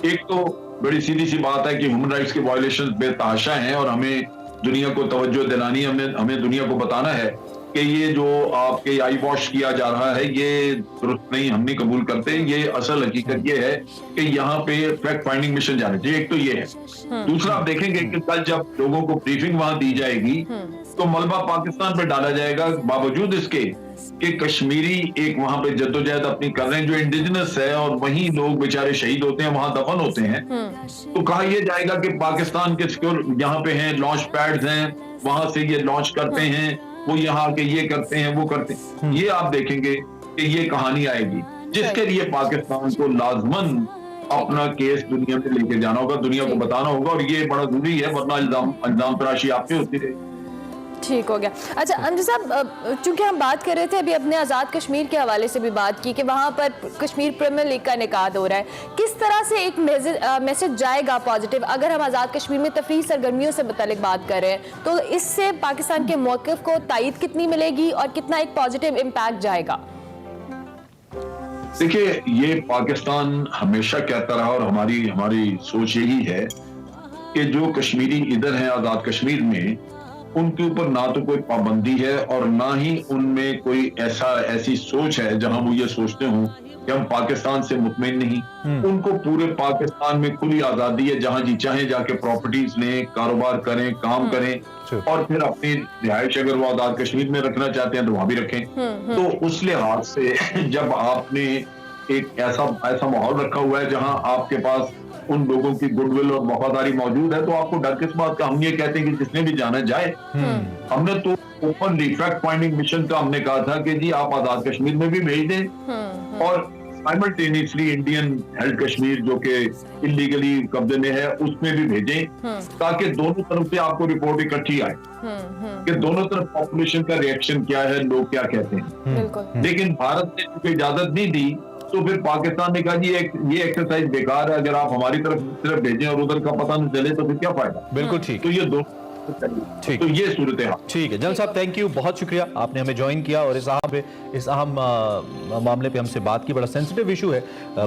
एक तो बड़ी सीधी सी बात है कि ह्यूमन राइट्स के वायलेशन बेतहाशा हैं, और हमें दुनिया को तवज्जो दिलानी है, हमें दुनिया को बताना है कि ये जो आपके आई वॉश किया जा रहा है ये दुरुस्त नहीं, हम नहीं कबूल करते। ये असल हकीकत ये है कि यहाँ पे फैक्ट फाइंडिंग मिशन जाना चाहिए। एक तो ये है। दूसरा, आप देखेंगे कि कल जब लोगों को ब्रीफिंग वहां दी जाएगी तो मलबा पाकिस्तान पे डाला जाएगा, बावजूद इसके कि कश्मीरी एक वहां पे जद्दोजहद अपनी कर रहे हैं जो इंडिजिनस है, और वहीं लोग बेचारे शहीद होते हैं, वहां दफन होते हैं। तो कहा यह जाएगा कि पाकिस्तान के सिक्योर यहाँ पे हैं, लॉन्च पैड्स हैं, वहां से ये लॉन्च करते हैं, वो यहाँ आके ये करते हैं, वो करते हैं। ये आप देखेंगे कि ये कहानी आएगी, जिसके लिए पाकिस्तान को लाजमन अपना केस दुनिया में लेके जाना होगा, दुनिया को बताना होगा, और ये बड़ा जरूरी है, वरना इल्जाम तराशी आपसे होती रहेगी। ठीक हो गया। अच्छा अंजू साहब, चूंकि हम बात कर रहे थे अभी अपने आज़ाद कश्मीर के हवाले से भी बात की कि वहाँ पर कश्मीर प्रीमियर लीग का इनेकाद हो रहा है, किस तरह से एक मैसेज जाएगा पॉजिटिव? अगर हम आज़ाद कश्मीर में तफरीह सरगर्मियों से मुतालिक बात कर रहे हैं तो इससे पाकिस्तान के मौक़िफ़ को तायद कितनी मिलेगी और कितना एक पॉजिटिव इम्पैक्ट जाएगा? देखिए, ये पाकिस्तान हमेशा कहता रहा और हमारी सोच यही है कि जो कश्मीरी इधर हैं आज़ाद कश्मीर में, उनके ऊपर ना तो कोई पाबंदी है और ना ही उनमें कोई ऐसी सोच है जहां वो ये सोचते हों कि हम पाकिस्तान से मुतमईन नहीं। उनको पूरे पाकिस्तान में खुली आजादी है, जहां जी चाहे जाके प्रॉपर्टीज लें, कारोबार करें, काम करें, और फिर अपनी रिहाइश अगर वो आजाद कश्मीर में रखना चाहते हैं तो वहां भी रखें। तो उस लिहाज से जब आपने एक ऐसा माहौल रखा हुआ है जहां आपके पास उन लोगों की गुडविल और वफादारी मौजूद है, तो आपको डर किस बात का। हम ये कहते हैं कि जिसने भी जाना जाए। हमने तो ओपनली फैक्ट फाइंडिंग मिशन का हमने कहा था कि जी आप आजाद कश्मीर में भी भेज दें और साइमल्टेनियसली इंडियन हेल्ड कश्मीर जो कि इलीगली कब्जे में है उसमें भी भेजें, ताकि दोनों तरफ से आपको रिपोर्ट इकट्ठी आए कि दोनों तरफ पॉपुलेशन का रिएक्शन क्या है, लोग क्या कहते हैं। लेकिन भारत ने चूंकि इजाजत नहीं दी तो फिर पाकिस्तान ने कहा जी ये एक्सरसाइज बेकार है, अगर आप हमारी तरफ सिर्फ भेजें और उधर का पता नहीं चले तो फिर क्या फायदा। बिल्कुल ठीक। तो ये दो ठीक, तो ये सूरत है। ठीक है जनरल साहब, थैंक यू, बहुत शुक्रिया आपने हमें ज्वाइन किया और इस अहम मामले पे हमसे बात की। बड़ा सेंसिटिव इशू है,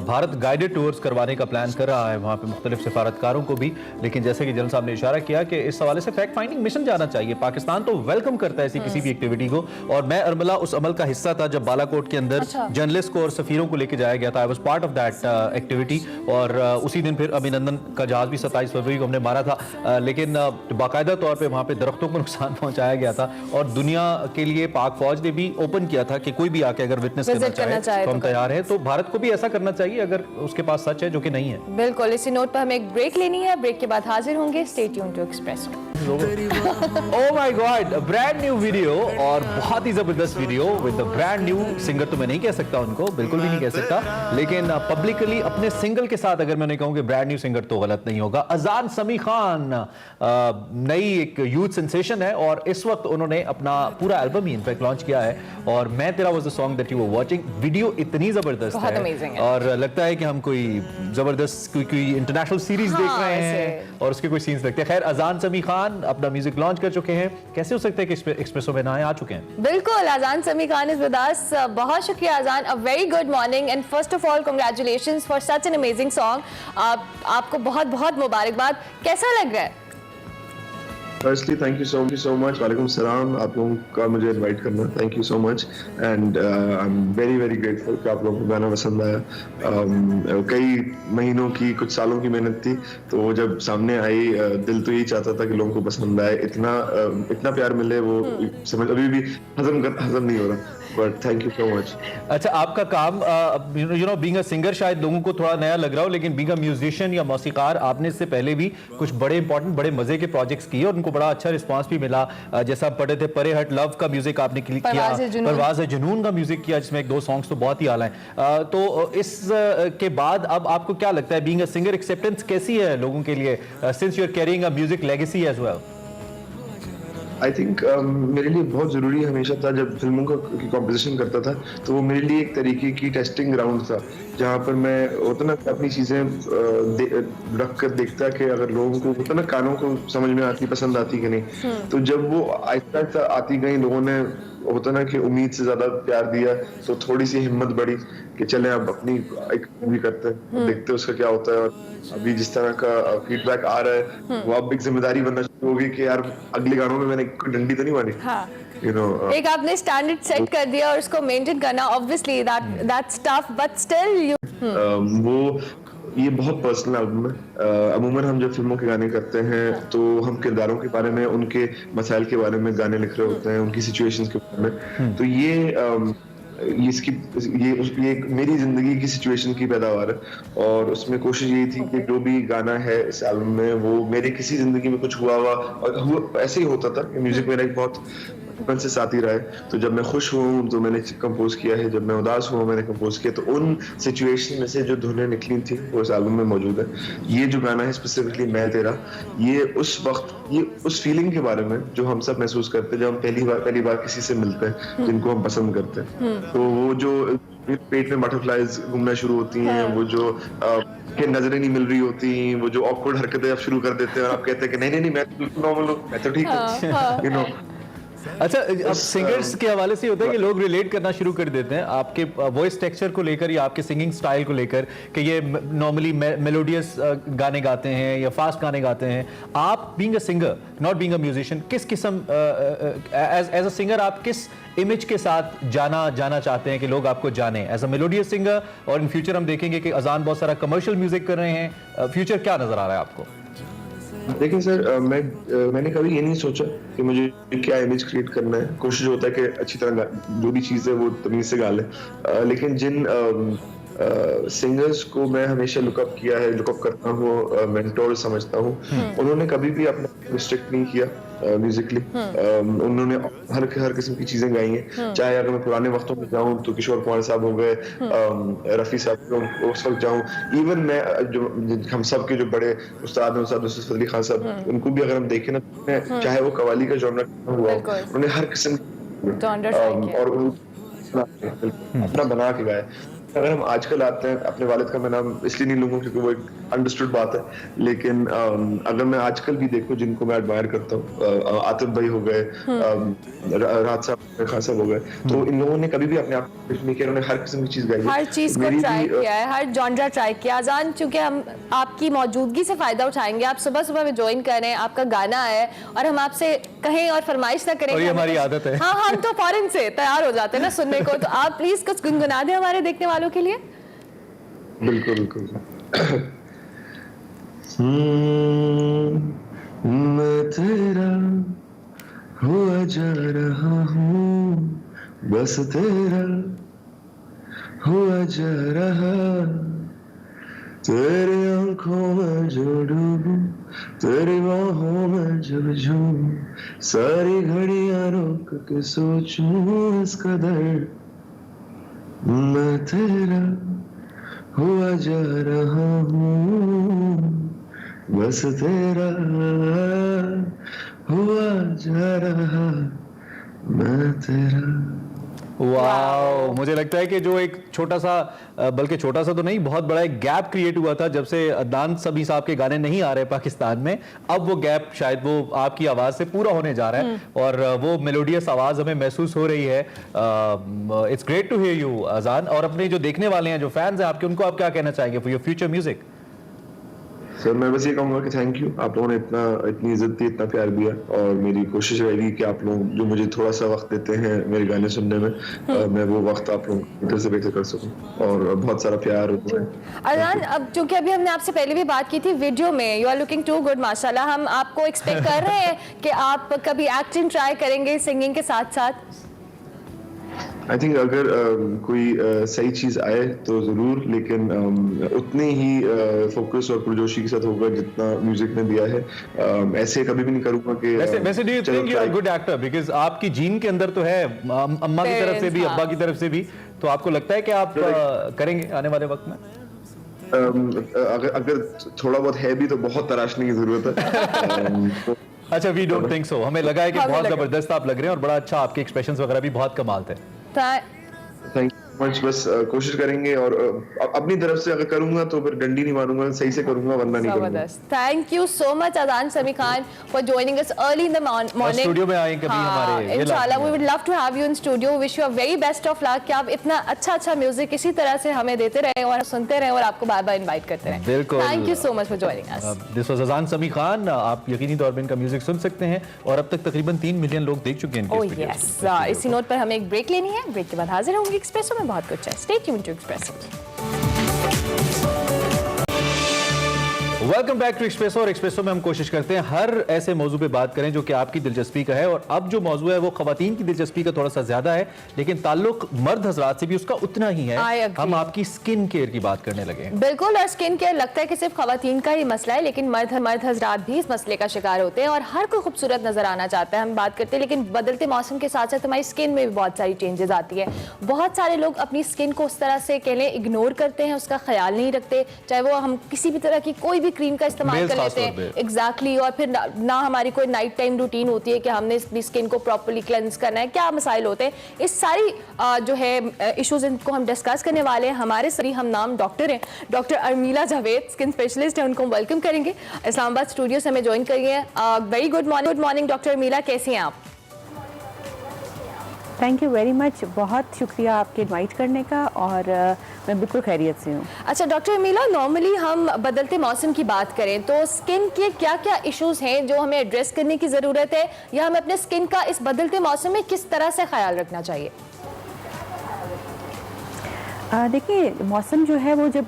भारत गाइडेड टूर्स करवाने का प्लान कर रहा है वहाँ पे मुख्तलिफ सिफारतकारों को भी, लेकिन जैसे कि जनरल साहब ने इशारा किया कि इस हवाले से फैक्ट फाइंडिंग मिशन जाना चाहिए। पाकिस्तान तो वेलकम करता है ऐसी किसी भी एक्टिविटी को, और मैं अरमला उस अमल का हिस्सा था जब बालाकोट के अंदर जर्नलिस्ट को और सफीरों को लेकर जाया गया था। I was part of that activity, और उसी दिन फिर अभिनंदन का जहाज भी 27 फरवरी को हमने मारा था, लेकिन बाकायदा तौर पर वहाँ पे दरख्तों को नुकसान पहुंचाया गया था, और दुनिया के लिए पाक फौज ने भी ओपन किया था कि कोई भी आके अगर विटनेस करना चाहे तो हम तैयार हैं। तो भारत को भी ऐसा करना चाहिए अगर उसके पास सच है, जो कि नहीं है। बिल्कुल। इसी नोट पर हमें एक ब्रेक लेनी है, ब्रेक के बाद हाजिर होंगे। Stay tuned to Express. Oh my God, brand new video, और बहुत ही जबरदस्त video with brand new singer. तो मैं नहीं कह सकता उनको, बिल्कुल भी नहीं कह सकता, लेकिन पब्लिकली अपने सिंगल के साथ अगर मैं नहीं कहूँ कि ब्रांड न्यू सिंगर तो गलत नहीं होगा। अजान समी खान नई एक यूथ सेंसेशन है, और इस वक्त उन्होंने अपना पूरा एल्बम ही इनफैक्ट लॉन्च किया है, और मैं तेरा was the song that you were watching. Video इतनी जबरदस्त है और लगता है कि हम कोई जबरदस्त कोई इंटरनेशनल सीरीज देख रहे हैं और उसके कोई सीन्स लगते हैं। खैर, अजान समी खान अपना म्यूजिक लॉन्च कर चुके हैं। कैसे हो सकता है कि एक्सप्रेसो में ना आ चुके हैं? बिल्कुल, अजान Sami Khan is with us. बहुत शुक्रिया अजान, a very good morning and first of all congratulations for such an amazing song. आपको बहुत बहुत मुबारकबाद। कैसा लग रहा है? Firstly, thank you so much. वालेकुम सलाम, आप लोगों का मुझे इनवाइट करना, thank you so much, and I am very very grateful कि आप लोगों को गाना पसंद आया। कई महीनों की, कुछ सालों की मेहनत थी, तो वो जब सामने आई, दिल तो यही चाहता था कि लोगों को पसंद आए। इतना प्यार मिले, वो समझ अभी भी हजम नहीं हो रहा, but thank you so much. अच्छा, आपका काम you know being a singer शायद लोगों को थोड़ा नया लग रहा हो, लेकिन बीइंग अ म्यूजिशियन या मौसीकार आपने इससे पहले भी कुछ बड़े इंपॉर्टेंट, बड़े मजे के प्रोजेक्ट्स किए और उनको बड़ा अच्छा रिस्पांस भी मिला। जैसा आप पढ़े थे, परे हट लव का म्यूजिक आपने किया, परवाज़ जुनून का म्यूजिक किया, जिसमें 1-2 सॉन्ग्स तो बहुत ही आला हैं। तो इस के बाद अब आपको क्या लगता है, बीइंग अ सिंगर एक्सेप्टेंस कैसी है लोगों के लिए, since you are carrying a music legacy as well? I think मेरे लिए बहुत ज़रूरी हमेशा था, जब फिल्मों की कॉम्पोजिशन करता था तो वो मेरे लिए एक तरीके की टेस्टिंग ग्राउंड था, जहाँ पर मैं होता ना अपनी चीज़ें रख कर देखता कि अगर लोगों को होता ना कानों को समझ में आती, पसंद आती कि नहीं। तो जब वो आहिस्ता आहिस्ता आती गई, लोगों ने होता ना कि उम्मीद से ज्यादा प्यार दिया, तो थोड़ी सी हिम्मत बढ़ी कि चले अब अपनी एक मूवी करते हैं, देखते हैं उसका क्या होता है। और अभी जिस तरह का फीडबैक आ रहा है, वो अब एक जिम्मेदारी बनना शुरू होगी कि यार अगले गानों में मैंने कोई डंडी तो नहीं मारी। You know, एक आपने स्टैंडर्ड सेट कर दिया और उसको मेंटेन करना, obviously that's tough, but still you वो ये बहुत पर्सनल एल्बम है। अमूमन हम जब फिल्मों के गाने करते हैं तो हम किरदारों के बारे में, उनके मसाइल के बारे में गाने लिख रहे होते हैं, उनकी सिचुएशंस के बारे में। तो ये मेरी जिंदगी की सिचुएशन की पैदावार है, और उसमें कोशिश यही थी कि जो भी गाना है इस एल्बम में वो मेरे किसी जिंदगी में कुछ हुआ और ऐसे ही होता था। म्यूजिक मेरा एक बहुत बचपन से साथ ही रहा है, तो जब मैं खुश हूँ तो मैंने कंपोज किया है, जब मैं उदास हुआ मैंने कंपोज किया। तो उन सिचुएशन में से जो धुनें निकली थी वो इस एल्बम में मौजूद है। ये जो गाना है स्पेसिफिकली मैं तेरा, ये उस वक्त, ये उस फीलिंग के बारे में जो हम सब महसूस करते हैं जब हम पहली बार किसी से मिलते हैं जिनको हम पसंद करते हैं। तो वो जो पेट में बटरफ्लाइज घूमना शुरू होती हैं, वो जो कि नजरें नहीं मिल रही होती, वो जो ऑकवर्ड हरकतें आप शुरू कर देते हैं और आप कहते हैं कि नहीं मैं तो नॉर्मल हूँ, मैं तो ठीक हूँ, यू नो। अच्छा, अब सिंगर्स के हवाले से होता है कि लोग रिलेट करना शुरू कर देते हैं आपके वॉइस टेक्सचर को लेकर या आपके सिंगिंग स्टाइल को लेकर कि ये नॉर्मली मेलोडियस गाने गाते हैं या फास्ट गाने गाते हैं। आप being a singer, not being a musician, किस किस्म एज अ सिंगर आप किस इमेज के साथ जाना चाहते हैं कि लोग आपको जाने, एज अ मेलोडियस सिंगर? और इन फ्यूचर हम देखेंगे कि अजान बहुत सारा कमर्शियल म्यूजिक कर रहे हैं, फ्यूचर क्या नजर आ रहा है आपको? देखिए सर, मैंने कभी ये नहीं सोचा कि मुझे क्या इमेज क्रिएट करना है। कोशिश होता है कि अच्छी तरह जो भी चीज़ है वो तमीज से गा ले, लेकिन जिन सिंगर्स को मैं हमेशा लुकअप किया है, लुकअप करता हूँ, मेंटोर समझता हूँ। उन्होंने कभी भी अपना रिस्ट्रिक्ट नहीं किया म्यूजिकली। उन्होंने हर किस्म की चीजें गाई हैं। चाहे अगर मैं पुराने वक्तों में जाऊं तो किशोर कुमार साहब हो गए, रफी साहब, उस वक्त जाऊं, इवन मैं जो हम सब के जो बड़े उस्ताद हैं, उस्ताद नुसरत फतेह अली खान साहब, उनको भी अगर हम देखें ना, चाहे वो कव्वाली का जॉनर हुआ, उन्होंने हर किस्म और अपना बना के गाया। अगर हम आजकल आते हैं, अपने वालिद का मैं नाम इसलिए नहीं लूंगा क्योंकि वो एक अंडरस्टूड बात है, लेकिन अगर मैं आजकल भी देखूं जिनको मैं एडमायर करता हूँ, आतिफ भाई हो गए, राहत साहब, खान साहब हो गए, तो इन लोगों ने कभी भी अपने आप को नहीं किया, उन्होंने हर किस्म की चीज गाई, हर चीज को ट्राई किया है, हर जॉनरा ट्राई किया। अजान, चूंकि हम आपकी मौजूदगी से फायदा उठाएंगे, आप सुबह सुबह में ज्वाइन कर रहे हैं, आपका गाना है और हम आपसे कहें और फरमाइश ना करें, और ये हमारी आदत है। हाँ, हम तो फौरन से तैयार हो जाते हैं ना सुनने को, तो आप प्लीज कुछ गुनगुना दें हमारे देखने वालों के लिए। बिल्कुल बिल्कुल। मैं तेरा हुआ जा रहा हूँ, बस तेरा हुआ जा रहा, तेरी आंखों में जो डूबूं, तेरी बाहों में जब झूमूं, सारी घड़ियां रोक के सोचूं इस कदर, मैं तेरा हुआ जा रहा हूँ, बस तेरा हुआ जा रहा, मैं तेरा। वाओ, मुझे लगता है कि जो एक छोटा सा, बल्कि छोटा सा तो नहीं, बहुत बड़ा एक गैप क्रिएट हुआ था जब से अदनान समी साहब के गाने नहीं आ रहे पाकिस्तान में, अब वो गैप शायद वो आपकी आवाज से पूरा होने जा रहा है और वो मेलोडियस आवाज हमें महसूस हो रही है। It's great to hear you Azaan. और अपने जो देखने वाले हैं, जो फैंस हैं आपके, उनको आप क्या कहना चाहेंगे for your future music? Sir मैं बस ये कहूँगा कि थैंक यू, आप लोगों ने इतनी इज्जत दी, इतना प्यार दिया, और मेरी कोशिश रहेगी कि आप लोग जो मुझे थोड़ा सा वक्त देते हैं मेरे गाने सुनने में, मैं वो वक्त आप लोग बेहतर से बेहतर कर सकूं, और बहुत सारा प्यार। अजान, अब चूंकि अभी हमने आपसे पहले भी बात की थी, वीडियो में you are looking too good माशाल्लाह, हम आपको एक्सपेक्ट कर रहे हैं कि आप कभी एक्टिंग ट्राई करेंगे सिंगिंग के साथ साथ? आई थिंक अगर कोई सही चीज आए तो जरूर, लेकिन उतनी ही फोकस और पुरजोशी के साथ होगा जितना म्यूजिक ने दिया है। ऐसे कभी भी नहीं करूंगा कि वैसे do you think you are good actor? Because आपकी जीन के अंदर तो है, अम्मा की तरफ से भी, अब्बा की तरफ से भी, तो आपको लगता है कि आप करेंगे आने वाले वक्त में? अगर थोड़ा बहुत है भी तो बहुत तराशने की जरूरत है। अच्छा, वी डोंट थिंक सो। हमें लगा है कि बहुत जबरदस्त आप लग रहे हैं और बड़ा अच्छा, आपके एक्सप्रेशंस वगैरह भी बहुत कमाल थे। Thank you much. बस कोशिश करेंगे, और अपनी तरफ से अगर करूंगा तो फिर डंडी नहीं मारूंगा, सही से करूंगा, वरना नहीं करूंगा। Thank you so much Azaan Sami Khan for joining us early in the morning. Studio में आए कभी हमारे, इंशाल्लाह we would love to have you in studio. Wish you a very best of luck कि आप इतना अच्छा म्यूजिक इसी तरह से हमें देते रहे और सुनते रहे और आपको बार बार इनवाइट करते रहे। बिल्कुल, thank you so much for joining us. This was अजान समी खान। आप यकीनी तौर पे इनका म्यूजिक सुन सकते हैं और अब तक तकरीबन 3 मिलियन लोग देख चुके हैं इनके वीडियोस। इसी नोट पर हमें एक ब्रेक लेनी है, ब्रेक के बाद हाजिर होंगे। एक्सप्रेसो में बहुत कुछ है, stay tuned to Expresso. Welcome back to Expresso. और एक्सप्रेसो में हम कोशिश करते हैं हर ऐसे मौजू पे बात करें जो कि आपकी दिलचस्पी का है, और अब जो मौजू है वो खवातीन की दिलचस्पी का थोड़ा सा ज्यादा है, लेकिन ताल्लुक मर्द हजरात से भी उसका उतना ही है। हम आपकी स्किन केयर की बात करने लगे हैं। बिल्कुल, और स्किन केयर लगता है कि सिर्फ खवातीन का ही मसला है, लेकिन मर्द हजरात भी इस मसले का शिकार होते हैं और हर कोई खूबसूरत नजर आना चाहता है। हम बात करते हैं, लेकिन बदलते मौसम के साथ साथ हमारी स्किन में भी बहुत सारी चेंजेस आती है। बहुत सारे लोग अपनी स्किन को उस तरह से कह लें इग्नोर करते हैं, उसका ख्याल नहीं रखते, चाहे वो हम किसी भी तरह की कोई भी क्रीम का इस्तेमाल कर लेते हैं। एग्जैक्टली, और फिर ना हमारी कोई नाइट टाइम रूटीन होती है कि हमने अपनी स्किन को प्रॉपर्ली क्लेंस करना है, क्या मसाइल होते हैं। इस सारी जो है इश्यूज, इनको हम डिस्कस करने वाले हैं। हमारे सभी हम नाम डॉक्टर हैं, doctor Urmila Javed skin specialist है, उनको वेलकम करेंगे। इस्लामाबाद स्टूडियो से हमें ज्वाइन करिए। Very good morning doctor Urmila, कैसी हैं आप? थैंक यू वेरी मच, बहुत शुक्रिया आपके इनवाइट करने का, और मैं बिल्कुल खैरियत से हूँ। अच्छा डॉक्टर अर्मिला, नॉर्मली हम बदलते मौसम की बात करें तो स्किन के क्या क्या इश्यूज हैं जो हमें एड्रेस करने की ज़रूरत है, या हमें अपने स्किन का इस बदलते मौसम में किस तरह से ख्याल रखना चाहिए? देखिए मौसम जो है वो जब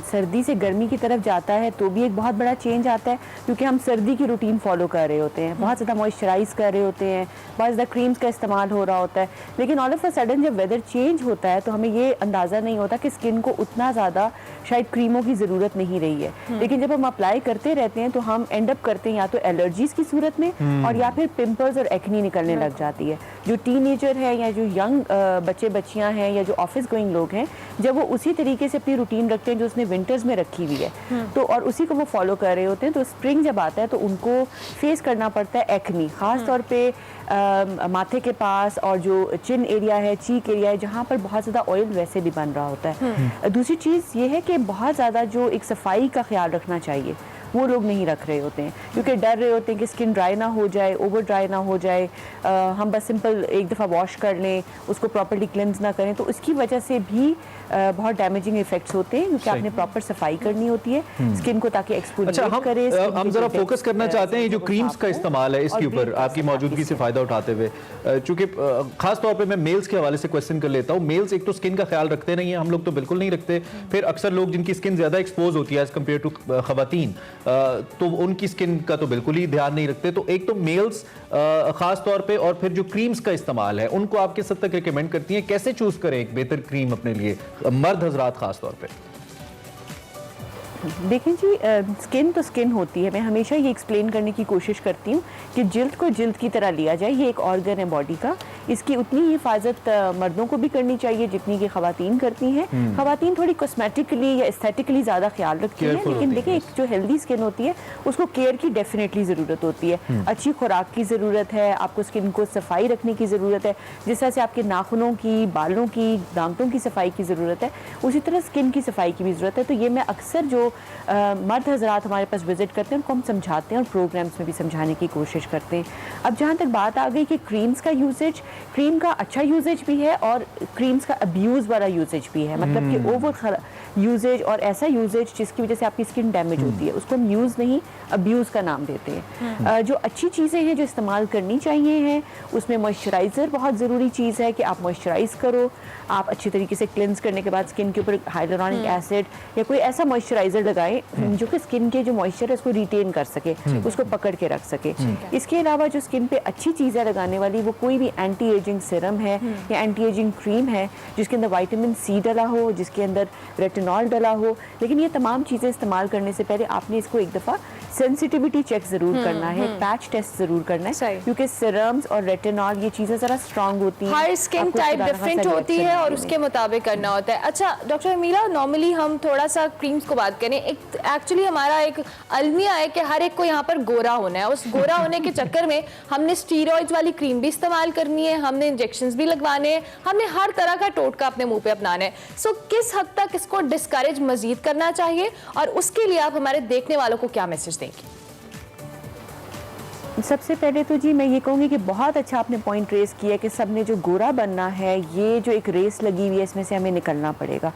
सर्दी से गर्मी की तरफ जाता है तो भी एक बहुत बड़ा चेंज आता है, क्योंकि हम सर्दी की रूटीन फॉलो कर रहे होते हैं, बहुत ज़्यादा मॉइस्चराइज कर रहे होते हैं, बहुत ज़्यादा क्रीम्स का इस्तेमाल हो रहा होता है। लेकिन ऑल ऑफ अ सडन जब वेदर चेंज होता है तो हमें ये अंदाज़ा नहीं होता कि स्किन को उतना ज़्यादा शायद क्रीमों की ज़रूरत नहीं रही है। लेकिन जब हम अप्लाई करते रहते हैं तो हम एंड अप करते हैं या तो एलर्जीज़ की सूरत में और या फिर पिंपल्स और एक्नी निकलने लग जाती है। जो टीनेजर है या जो यंग बच्चे बच्चियाँ हैं या जो ऑफिस गोइंग लोग हैं, जब वो उसी तरीके से अपनी रूटीन रखते हैं जो उसने विंटर्स में रखी हुई है तो और उसी को वो फॉलो कर रहे होते हैं, तो स्प्रिंग जब आता है तो उनको फेस करना पड़ता है एक्नी, खास तौर पे माथे के पास और जो चिन एरिया है, चीक एरिया है, जहाँ पर बहुत ज़्यादा ऑयल वैसे भी बन रहा होता है। दूसरी चीज़ ये है कि बहुत ज़्यादा जो एक सफाई का ख्याल रखना चाहिए वो लोग नहीं रख रहे होते हैं, क्योंकि डर रहे होते हैं कि स्किन ड्राई ना हो जाए, ओवर ड्राई ना हो जाए, हम बस सिंपल एक दफ़ा वॉश कर लें, उसको प्रॉपर्ली क्लेंस ना करें, तो उसकी वजह से भी बहुत डैमेजिंग इफेक्ट्स होते हैं, क्योंकि आपने प्रॉपर सफाई करनी होती है स्किन को ताकि एक्सपोलिएट करे। हम जरा फोकस करना चाहते हैं ये जो क्रीम्स का इस्तेमाल है इसके ऊपर आपकी मौजूदगी से फ़ायदा उठाते हुए, चूँकि खास तौर पे मैं मेल्स के हवाले से क्वेश्चन कर लेता हूँ। मेल्स एक तो स्किन का ख्याल रखते नहीं है, हम लोग तो बिल्कुल नहीं रखते, फिर अक्सर लोग जिनकी स्किन ज़्यादा एक्सपोज होती है एज़ कम्पेयर टू खवातीन, तो उनकी स्किन का तो बिल्कुल ही ध्यान नहीं रखते। तो एक तो मेल्स खास तौर पे, और फिर जो क्रीम्स का इस्तेमाल है उनको आप किस हद तक रिकमेंड करती हैं, कैसे चूज करें एक बेहतर क्रीम अपने लिए, मर्द हजरात खास तौर पे? देखें जी, स्किन तो स्किन होती है। मैं हमेशा ये एक्सप्लेन करने की कोशिश करती हूँ कि जिल्द को जिल्द की तरह लिया जाए, ये एक ऑर्गन है बॉडी का, इसकी उतनी ही हिफाजत मर्दों को भी करनी चाहिए जितनी कि खवातीन करती हैं। खवातीन थोड़ी कॉस्मेटिकली या एस्थेटिकली ज़्यादा ख्याल रखती हैं, लेकिन देखिए एक जो हेल्दी स्किन होती है उसको केयर की डेफिनेटली ज़रूरत होती है। अच्छी खुराक की ज़रूरत है, आपको स्किन को सफाई रखने की ज़रूरत है, जिस तरह से आपके नाखूनों की, बालों की, दांतों की सफाई की ज़रूरत है, उसी तरह स्किन की सफाई की भी ज़रूरत है। तो ये मैं अक्सर जो मर्द हजरात हमारे पास विजिट करते हैं उनको हम समझाते हैं और प्रोग्राम्स में भी समझाने की कोशिश करते हैं। अब जहाँ तक बात आ गई कि क्रीम्स का यूजेज, क्रीम का अच्छा यूजेज भी है और क्रीम्स का अब्यूज़ वाला यूजेज भी है, मतलब कि ओवर यूजेज और ऐसा यूजेज जिसकी वजह से आपकी स्किन डैमेज होती है, उसको हम यूज़ नहीं अब्यूज़ का नाम देते हैं। जो अच्छी चीज़ें हैं जो इस्तेमाल करनी चाहिए हैं, उसमें मॉइस्चराइज़र बहुत ज़रूरी चीज़ है कि आप मॉइस्चराइज़ करो, आप अच्छी तरीके से क्लेंस करने के बाद स्किन के ऊपर हाइलुरोनिक एसिड या कोई ऐसा मॉइस्चराइज़र लगाएं जो कि स्किन के जो मॉइस्चर है उसको रिटेन कर सके, उसको पकड़ के रख सके। इसके अलावा जो स्किन पे अच्छी चीज़ें लगाने वाली वो कोई भी एंटी एजिंग सिरम है या एंटी एजिंग क्रीम है जिसके अंदर विटामिन सी डला हो, जिसके अंदर रेटिनॉल डला हो, लेकिन ये तमाम चीज़ें इस्तेमाल करने से पहले आपने इसको एक दफ़ा सेंसिटिविटी चेक ज़रूर करना है, पैच टेस्ट ज़रूर करना है, क्योंकि सिरम्स और रेटिनॉल ये चीज़ें ज़रा स्ट्रांग होती हैं, हर स्किन टाइप डिफरेंट होती है और उसके मुताबिक करना होता है। अच्छा डॉक्टर मीरा, नॉर्मली हम थोड़ा सा क्रीम्स को बात करें, एक एक्चुअली हमारा एक अलमिया है कि हर एक को यहाँ पर गोरा होना है, उस गोरा होने के चक्कर में हमने स्टीरॉइड्स वाली क्रीम भी इस्तेमाल करनी है, हमने इंजेक्शंस भी लगवाने हैं, हमने हर तरह का टोटका अपने मुंह पे अपनाना है। सो किस हद तक इसको डिस्करेज मजीद करना चाहिए और उसके लिए आप हमारे देखने वालों को क्या मैसेज देंगे? सबसे पहले तो जी मैं ये कहूँगी कि बहुत अच्छा आपने पॉइंट रेस किया कि सबने जो गोरा बनना है, ये जो एक रेस लगी हुई है इसमें से हमें निकलना पड़ेगा।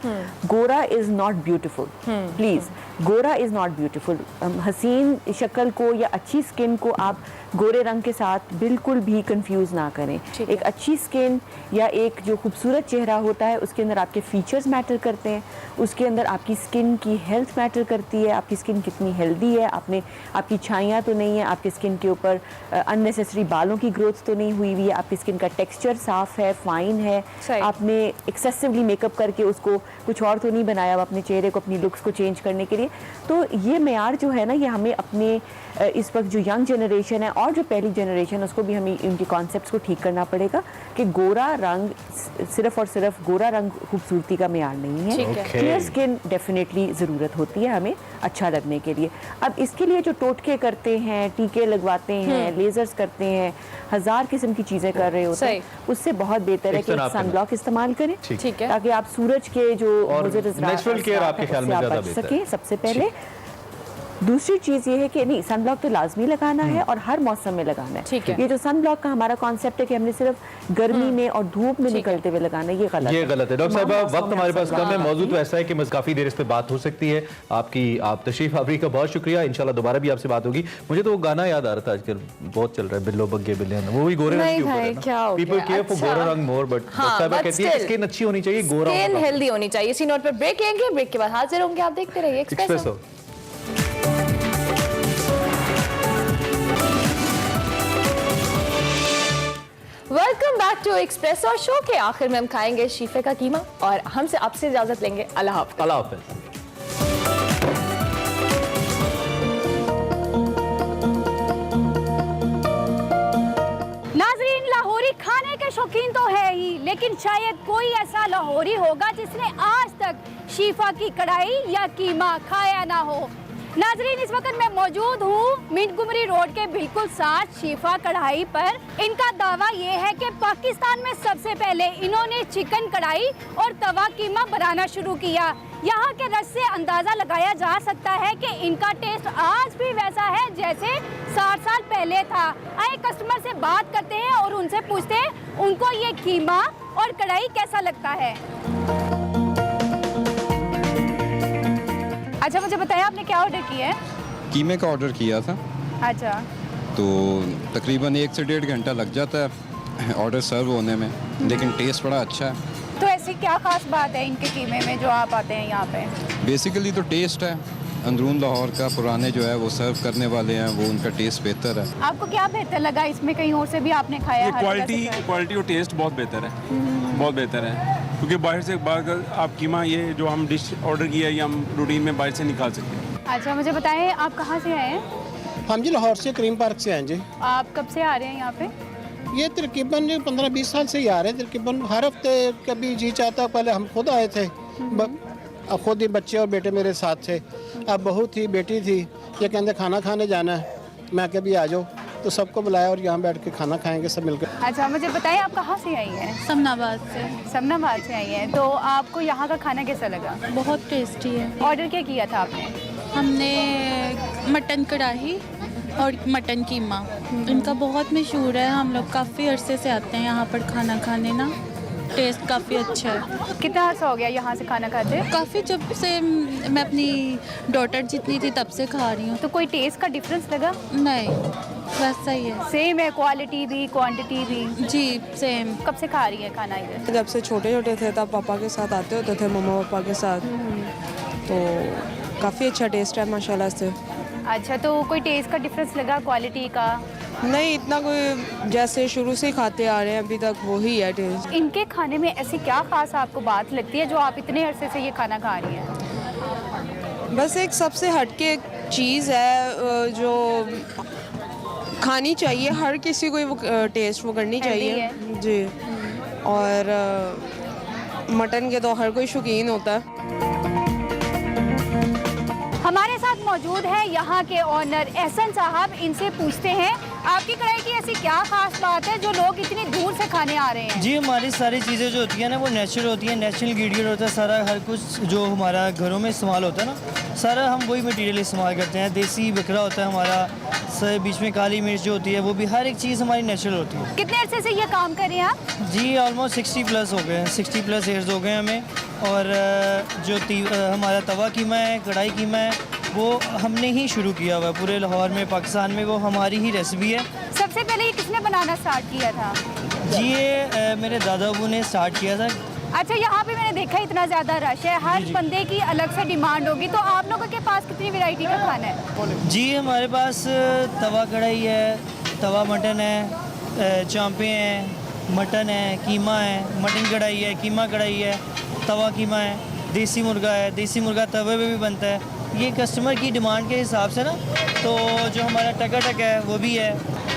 गोरा इज़ नॉट ब्यूटीफुल, प्लीज़, गोरा इज़ नॉट ब्यूटीफुल। हसीन शक्ल को या अच्छी स्किन को आप गोरे रंग के साथ बिल्कुल भी कंफ्यूज ना करें। एक अच्छी स्किन या एक जो खूबसूरत चेहरा होता है उसके अंदर आपके फीचर्स मैटर करते हैं, उसके अंदर आपकी स्किन की हेल्थ मैटर करती है, आपकी स्किन कितनी हेल्दी है, आपकी छाइयाँ तो नहीं है, आपकी स्किन के ऊपर अननेसेसरी बालों की ग्रोथ तो नहीं हुई हुई है, आपकी स्किन का टेक्सचर साफ है, फाइन है, आपने एक्सेसिवली मेकअप करके उसको कुछ और तो नहीं बनाया अपने चेहरे को, अपनी लुक्स को चेंज करने के लिए। तो ये मेयार जो है ना, ये हमें अपने इस वक्त जो यंग जनरेशन है और जो पहली जनरेशन है उसको भी हमें इनके कॉन्सेप्ट्स को ठीक करना पड़ेगा कि गोरा रंग सिर्फ और सिर्फ गोरा रंग खूबसूरती का मेयार नहीं है। क्लियर स्किन डेफिनेटली ज़रूरत होती है हमें अच्छा लगने के लिए। अब इसके लिए जो टोटके करते हैं, टीके लगवाते हैं, लेजर्स करते हैं, 1000 किस्म की चीज़ें कर रहे होते हैं, उससे बहुत बेहतर है कि सनब्लॉक इस्तेमाल करें ताकि आप सूरज के जो नेचुरल केयर आपके ख्याल में ज़्यादा बेहतर सकें सबसे पहले। दूसरी चीज़ ये है कि नहीं, सन ब्लॉक तो लाजमी लगाना है और हर मौसम में लगाना है। ठीक है। ये जो सन ब्लॉक का हमारा कॉन्सेप्ट है कि हमने सिर्फ गर्मी में और धूप में निकलते हुए लगाना है, ये गलत है। ये गलत है। डॉक्टर साहब, तमाम मौसम वक्त में हमारे आप पास सब कम है, लगाना मौजूद तो ऐसा है कि काफ़ी देर इस पे बात हो सकती है। आप तशरीफ आवरी का बहुत शुक्रिया। इंशाल्लाह दोबारा भी आपसे बात होगी। मुझे तो वो गाना याद आ रहा था, आजकल बहुत चल रहा है, बिल्लो बग्गे बिल्ले, वो भी गोरे रंग के ऊपर है ना। पीपल केयर फॉर गोरा रंग मोर, बट साहिबा कहती है स्किन अच्छी होनी चाहिए, गोरा स्किन हेल्दी होनी चाहिए। इसी नोट पर ब्रेक लेंगे, ब्रेक के बाद हाजिर होंगे। आप देखते रहिए Expresso. Welcome back to Expresso. Show के आखिर में हम खाएंगे शीफे का कीमा और हमसे आपसे इजाजत लेंगे। अल्लाह हाफ़िज़। अल्लाह हाफ़िज़। नाजरीन, लाहौरी खाने के शौकीन तो है ही, लेकिन शायद कोई ऐसा लाहौरी होगा जिसने आज तक शीफा की कढ़ाई या कीमा खाया ना हो। नाजरीन, इस वक्त मैं मौजूद हूँ मिंटगुमरी रोड के बिल्कुल साथ शीफा कढ़ाई पर। इनका दावा ये है कि पाकिस्तान में सबसे पहले इन्होंने चिकन कढ़ाई और तवा कीमा बनाना शुरू किया। यहाँ के रस से अंदाज़ा लगाया जा सकता है कि इनका टेस्ट आज भी वैसा है जैसे 60 साल पहले था। आए कस्टमर से बात करते हैं और उनसे पूछते हैं उनको ये कीमा और कढ़ाई कैसा लगता है। अच्छा, मुझे बताया आपने क्या ऑर्डर किया है? कीमे का ऑर्डर किया था। अच्छा, तो तकरीबन 1 से 1.5 घंटा लग जाता है ऑर्डर सर्व होने में, लेकिन टेस्ट बड़ा अच्छा है। तो ऐसी क्या खास बात है इनके कीमे में जो आप आते हैं यहाँ पे? बेसिकली तो टेस्ट है, अंदरून लाहौर का पुराने जो है वो सर्व करने वाले हैं, वो उनका टेस्ट बेहतर है। आपको क्या बेहतर लगा इसमें? कहीं और से भी आपने खाया? क्वालिटी और टेस्ट बहुत बेहतर है, बहुत बेहतर है। क्योंकि बाहर से आप कीमा ये जो हम डिश ऑर्डर किया है ये हम रूटीन में बाहर से निकाल सकते हैं। अच्छा, मुझे बताएं आप कहाँ से आए हैं? हम जी लाहौर से करीम पार्क से आए जी। आप कब से आ रहे हैं यहाँ पे? ये तकरीबन 15-20 साल से ही आ रहे हैं। तकरीबन हर हफ्ते कभी जी चाहता, पहले हम खुद आए थे, अब खुद ही बच्चे और बेटे मेरे साथ थे। अब बहू थी, बेटी थी, ये कहते खाना खाने जाना है, मैं कभी आ जाओ, तो सबको बुलाया और यहाँ बैठ के खाना खाएंगे सब मिलकर। अच्छा, मुझे बताइए आप कहाँ से आई हैं? समनाबाद से। समनाबाद से आई हैं। तो आपको यहाँ का खाना कैसा लगा? बहुत टेस्टी है। ऑर्डर क्या किया था आपने? हमने मटन कढ़ाई और मटन कीमा, इनका बहुत मशहूर है। हम लोग काफ़ी अरसे से आते हैं यहाँ पर खाना खाने ना, टेस्ट काफ़ी अच्छा है। कितना अर्सा हो गया यहाँ से खाना खाते? काफ़ी, जब से मैं अपनी डॉटर जितनी थी तब से खा रही हूँ। तो कोई टेस्ट का डिफरेंस लगा? नहीं, वैसा ही है। सेम है, क्वालिटी भी क्वांटिटी भी? जी सेम। कब से खा रही है खाना इधर? जब से छोटे छोटे थे तब पापा के साथ आते होते थे, मम्मा पापा के साथ, तो काफ़ी अच्छा टेस्ट है माशाल्लाह से। अच्छा, तो कोई टेस्ट का डिफरेंस लगा क्वालिटी का? नहीं, इतना कोई, जैसे शुरू से खाते आ रहे हैं अभी तक वही है टेस्ट। इनके खाने में ऐसी क्या खास आपको बात लगती है जो आप इतने अरसे से ये खाना खा रही हैं? बस एक सबसे हटके चीज़ है जो खानी चाहिए, हर किसी को वो टेस्ट वो करनी चाहिए जी। और मटन के तो हर कोई शौकीन होता है। हमारे साथ मौजूद है यहाँ के ओनर एहसन साहब। इनसे पूछते हैं आपकी कढ़ाई की ऐसी क्या खास बात है जो लोग इतनी दूर से खाने आ रहे हैं? जी, हमारी सारी चीज़ें जो होती है ना वो नेचुरल होती है, नेचुरल इंग्रेडिएंट होता है सारा। हर कुछ जो हमारा घरों में इस्तेमाल होता है ना, सारा हम वही मटेरियल इस्तेमाल करते हैं। देसी बकरा होता है हमारा, बीच में काली मिर्च जो होती है वो भी, हर एक चीज़ हमारी नेचुरल होती है। कितने अर्से से ये काम कर रहे हैं आप? जी ऑलमोस्ट 60+ हो गए हैं, 60+ ईयर्स हो गए हमें। और जो हमारा तवा कीमा है, कढ़ाई कीमा है, वो हमने ही शुरू किया हुआ है पूरे लाहौर में, पाकिस्तान में, वो हमारी ही रेसिपी है। सबसे पहले ये किसने बनाना स्टार्ट किया था? जी ये मेरे दादा अबू ने स्टार्ट किया था। अच्छा, यहाँ पे मैंने देखा इतना ज़्यादा रश है, हर बंदे की अलग से डिमांड होगी, तो आप लोगों के पास कितनी वैरायटी का खाना है? जी हमारे पास तवा कढ़ाई है, तवा मटन है, चांपे हैं, मटन है, कीमा है, मटन कढ़ाई है, कीमा कढ़ाई है, तवा कीमा है, देसी मुर्गा है, देसी मुर्गा तवे पे भी बनता है। ये कस्टमर की डिमांड के हिसाब से ना, तो जो हमारा टकाटक है वो भी है।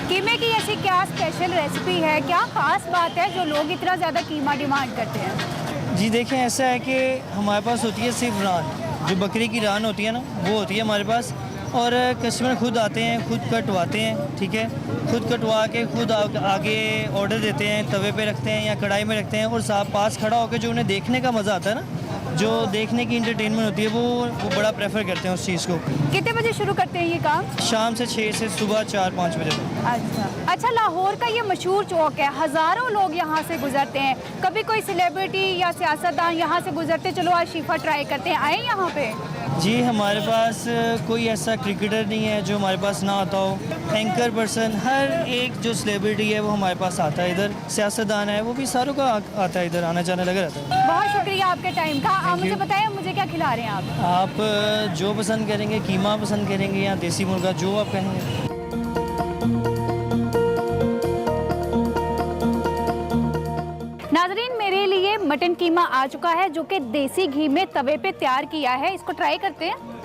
कीमे की ऐसी क्या स्पेशल रेसिपी है, क्या खास बात है जो लोग इतना ज़्यादा कीमा डिमांड करते हैं? जी देखें, ऐसा है कि हमारे पास होती है सिर्फ रान, जो बकरी की रान होती है ना वो होती है हमारे पास, और कस्टमर खुद आते हैं, खुद कटवाते हैं, ठीक है, खुद कटवा के खुद आगे ऑर्डर देते हैं, तवे पे रखते हैं या कढ़ाई में रखते हैं, और साहब पास खड़ा होकर जो उन्हें देखने का मज़ा आता है ना, जो देखने की इंटरटेनमेंट होती है वो बड़ा प्रेफर करते हैं उस चीज़ को। कितने बजे शुरू करते हैं ये काम? शाम से 6 से सुबह 4-5 बजे तक। अच्छा, लाहौर का ये मशहूर चौक है, हज़ारों लोग यहाँ से गुजरते हैं। कभी कोई सेलिब्रिटी या सियासतदान यहाँ से गुजरते चलो आज शीफा ट्राई करते हैं, आए यहाँ पे? जी, हमारे पास कोई ऐसा क्रिकेटर नहीं है जो हमारे पास ना आता हो। एंकर पर्सन, हर एक जो सेलिब्रिटी है वो हमारे पास आता है इधर। सियासतदान है वो भी सारों का आता है इधर, आना जाने लगा रहता है। बहुत शुक्रिया आपके टाइम का। आप मुझे बताएं मुझे क्या खिला रहे हैं आप जो पसंद करेंगे, कीमा पसंद करेंगे या देसी मुर्गा, जो आप कहेंगे। नाजरीन, मेरे लिए मटन कीमा आ चुका है जो कि देसी घी में तवे पे तैयार किया है। इसको ट्राई करते हैं।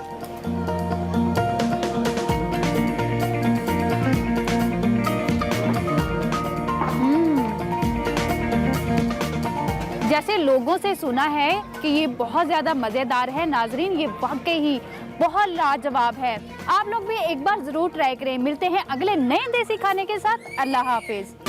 जैसे लोगों से सुना है कि ये बहुत ज़्यादा मज़ेदार है नाजरीन, ये वाकई ही बहुत लाजवाब है। आप लोग भी एक बार ज़रूर ट्राई करें। मिलते हैं अगले नए देसी खाने के साथ। अल्लाह हाफिज़।